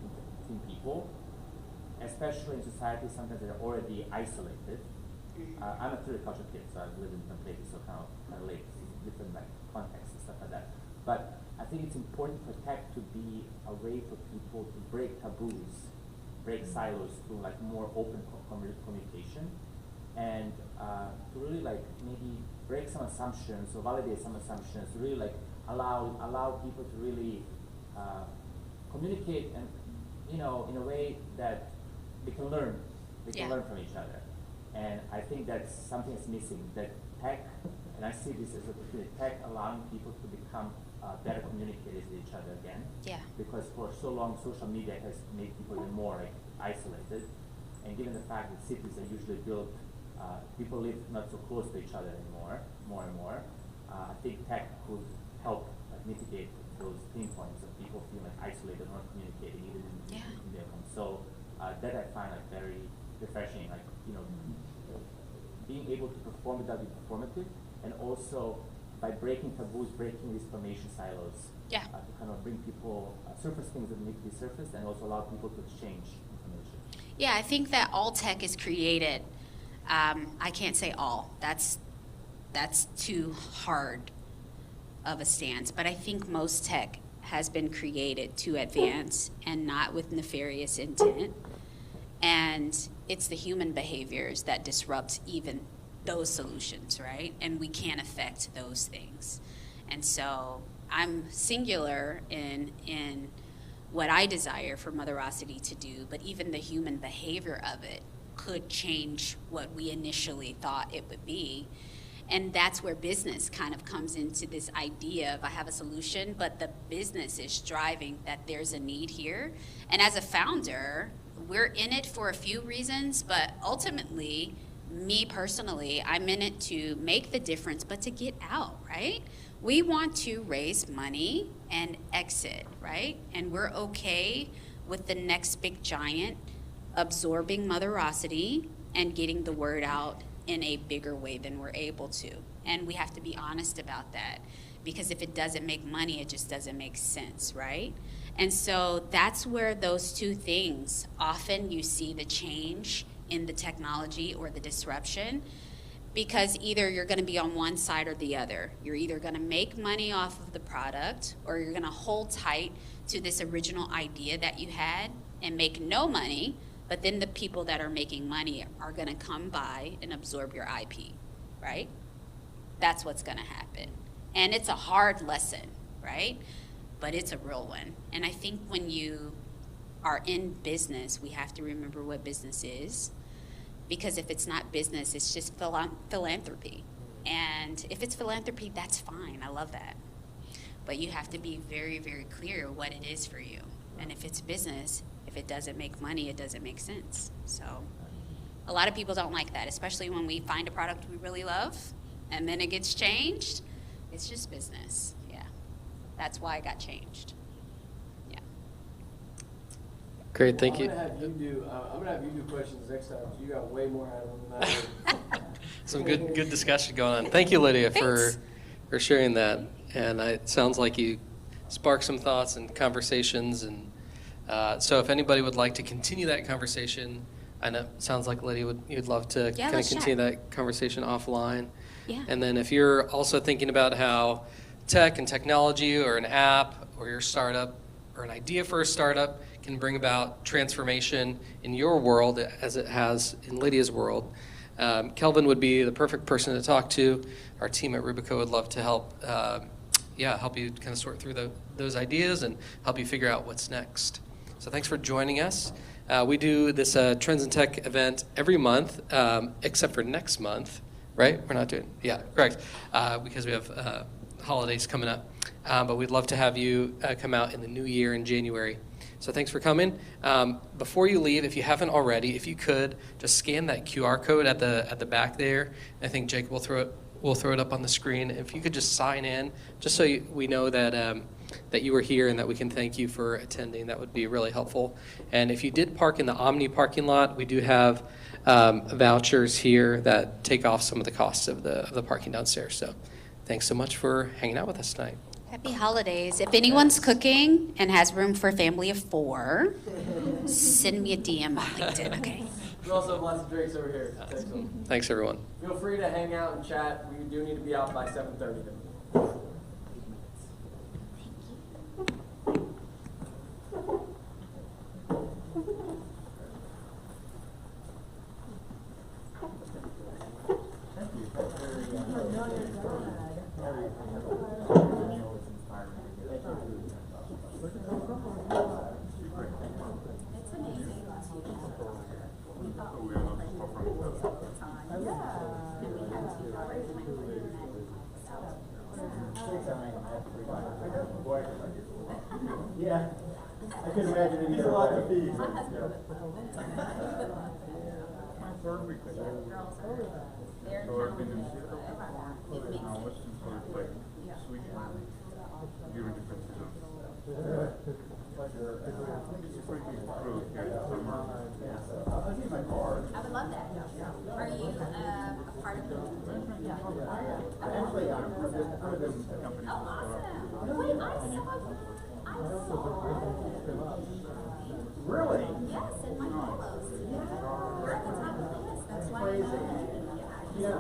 Speaker 6: between people, especially in society. Sometimes they're already isolated. I'm a third culture kid, so I've lived in different places, so kind of relate to different like contexts and stuff like that. But I think it's important for tech to be a way for people to break taboos, break silos through like more open communication, and to really like maybe break some assumptions or validate some assumptions, to really like allow people to really communicate and, you know, in a way that they can learn from each other. And I think that's something that's missing, that tech, and I see this as an opportunity, tech allowing people to become better communicators with each other again.
Speaker 10: Yeah.
Speaker 6: Because for so long, social media has made people even more like isolated. And given the fact that cities are usually built, people live not so close to each other anymore, more and more. I think tech could help mitigate those pain points of people feeling like isolated, not communicating even in their homes. So that I find like very refreshing, like, you know, being able to perform without being performative, and also by breaking taboos, breaking these information silos, to kind of bring people, surface things that need to be surfaced, and also allow people to exchange information.
Speaker 10: Yeah, I think that all tech is created. I can't say all. That's too hard of a stance. But I think most tech has been created to advance and not with nefarious intent. And it's the human behaviors that disrupt even those solutions, right? And we can't affect those things. And so I'm singular in what I desire for Motherocity to do, but even the human behavior of it could change what we initially thought it would be.
Speaker 5: And that's where business kind of comes into this idea of I have a solution, but the business is driving that there's a need here. And as a founder, we're in it for a few reasons, but ultimately, me personally, I'm in it to make the difference, but to get out, right? We want to raise money and exit, right? And we're okay with the next big giant absorbing Motherocity and getting the word out in a bigger way than we're able to. And we have to be honest about that, because if it doesn't make money, it just doesn't make sense, right? And so that's where those two things, often you see the change in the technology or the disruption, because either you're going to be on one side or the other. You're either going to make money off of the product, or you're going to hold tight to this original idea that you had and make no money, but then the people that are making money are going to come by and absorb your IP, right? That's what's going to happen. And it's a hard lesson, right? But it's a real one. And I think when you are in business, we have to remember what business is. Because if it's not business, it's just philanthropy. And if it's philanthropy, that's fine. I love that. But you have to be very, very clear what it is for you. And if it's business, if it doesn't make money, it doesn't make sense. So a lot of people don't like that, especially when we find a product we really love and then it gets changed. It's just business. Yeah. That's why it got changed. Yeah.
Speaker 2: Great, thank you.
Speaker 4: I'm gonna have you do questions next time, because you got way more out of them than I do.
Speaker 2: Some good discussion going on. Thank you, Lydia, for sharing that. And it sounds like you sparked some thoughts and conversations. And so if anybody would like to continue that conversation, I know it sounds like Lydia you'd love to kind of continue that conversation offline.
Speaker 5: Yeah.
Speaker 2: And then if you're also thinking about how tech and technology or an app or your startup or an idea for a startup can bring about transformation in your world as it has in Lydia's world, Kelvin would be the perfect person to talk to. Our team at Rubico would love to help you kind of sort through those ideas and help you figure out what's next. So thanks for joining us. We do this Trends in Tech event every month, except for next month, right? We're not doing, correct, because we have holidays coming up. But we'd love to have you come out in the new year in January. So thanks for coming. Before you leave, if you haven't already, if you could just scan that QR code at the back there. I think Jake will throw it up on the screen. If you could just sign in, just so we know that that you were here and that we can thank you for attending, that would be really helpful. And if you did park in the Omni parking lot, we do have vouchers here that take off some of the costs of the parking downstairs. So thanks so much for hanging out with us tonight.
Speaker 5: Happy holidays. If anyone's cooking and has room for a family of 4, send me a DM on LinkedIn, okay?
Speaker 4: We also have lots of drinks over here.
Speaker 2: Thanks, everyone.
Speaker 4: Feel free to hang out and chat. We do need to be out by 7:30 though.
Speaker 8: Yeah, I can imagine it. He's a lot to feed.
Speaker 10: I would love that. Are you a part of the
Speaker 8: Actually, I'm with this company.
Speaker 10: Oh, awesome. Wait, I saw
Speaker 8: Really?
Speaker 10: yes, in my follows. You're at the top of the list. That's why I know.
Speaker 8: Yeah.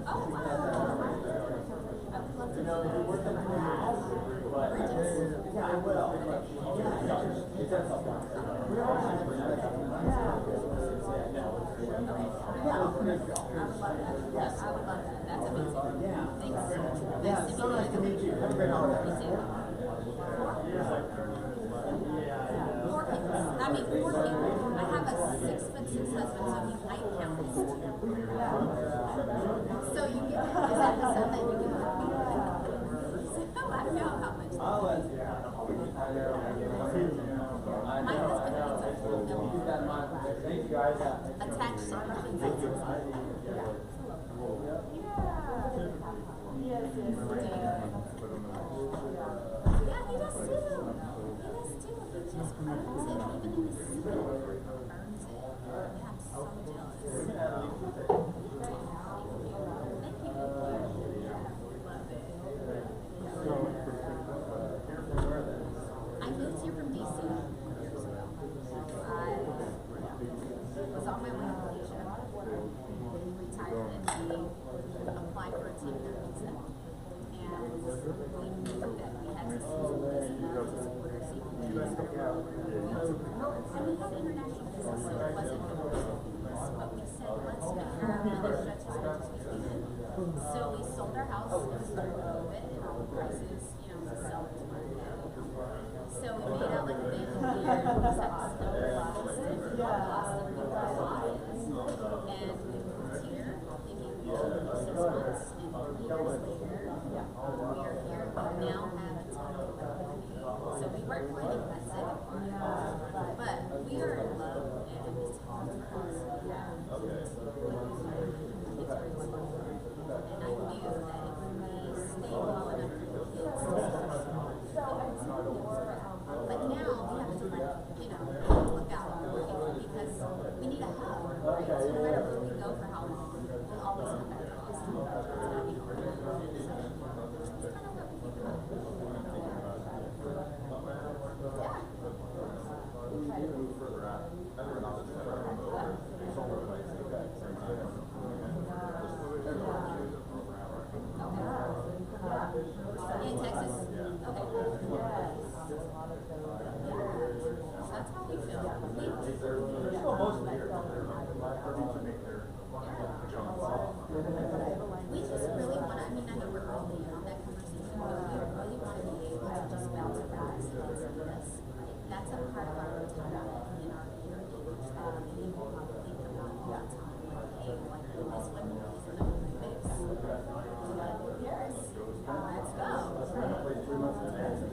Speaker 10: Oh, wow. I would love to know.
Speaker 8: Yeah, I will.
Speaker 10: Yes, I would love that. That's amazing.
Speaker 8: Yeah.
Speaker 10: Thanks.
Speaker 8: Yeah, so nice to meet you. Have a great holiday.
Speaker 10: You too. 4 kids. I mean, 4 kids. I have a 6'6" husband, so he might count as 2. So you get, is that the sum that you get? So I know how much that is. My husband owns a full building. Attached to
Speaker 7: Yes, yes, yes.
Speaker 10: Yeah, he does too. He does too. He just burns it. Even in the city, burns it. Yeah, I'm so jealous. Thank you. Love it. I moved here from DC 4 years ago. I was on my way to Malaysia, retired, and we applied for a 10-year visa. And we knew that we had to support our CTOs. And we had international business, so it wasn't the business. But we said, let's make our money stretch as much as we can. So we sold our house. It was during COVID, and all the prices, to sell it to market. So we made out like a big year. We just had to still lost and lost and bought it. And we moved here thinking we would be 6 months, and 3 years later, we are here. We now have a total of 11 people. So we weren't planning that second part. But we are in love, and it's hard for us. It's very small. And I knew that if we stayed long enough for the kids, but now we have to look out because we need a hub, right? So no matter where we go for how long, we'll always come back to Austin. It's gonna be hard. So it's kind of what we think about. In Texas? Okay. That's how we feel. We just really want to, I know we're early on that conversation, but we really want to be able to just bounce around and see this. That's a part of our retirement in our age that we will probably think about all the time. Like, hey, like when this one is in the Olympics, we got to be Paris. Let's go.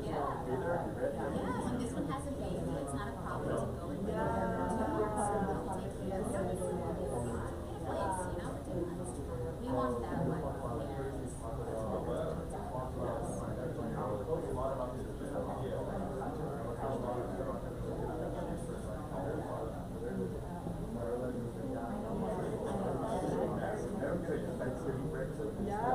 Speaker 10: Yeah. When this one has a baby, it's not a problem to go and get it for 2 years and they'll take care of it. In a place, we want that life.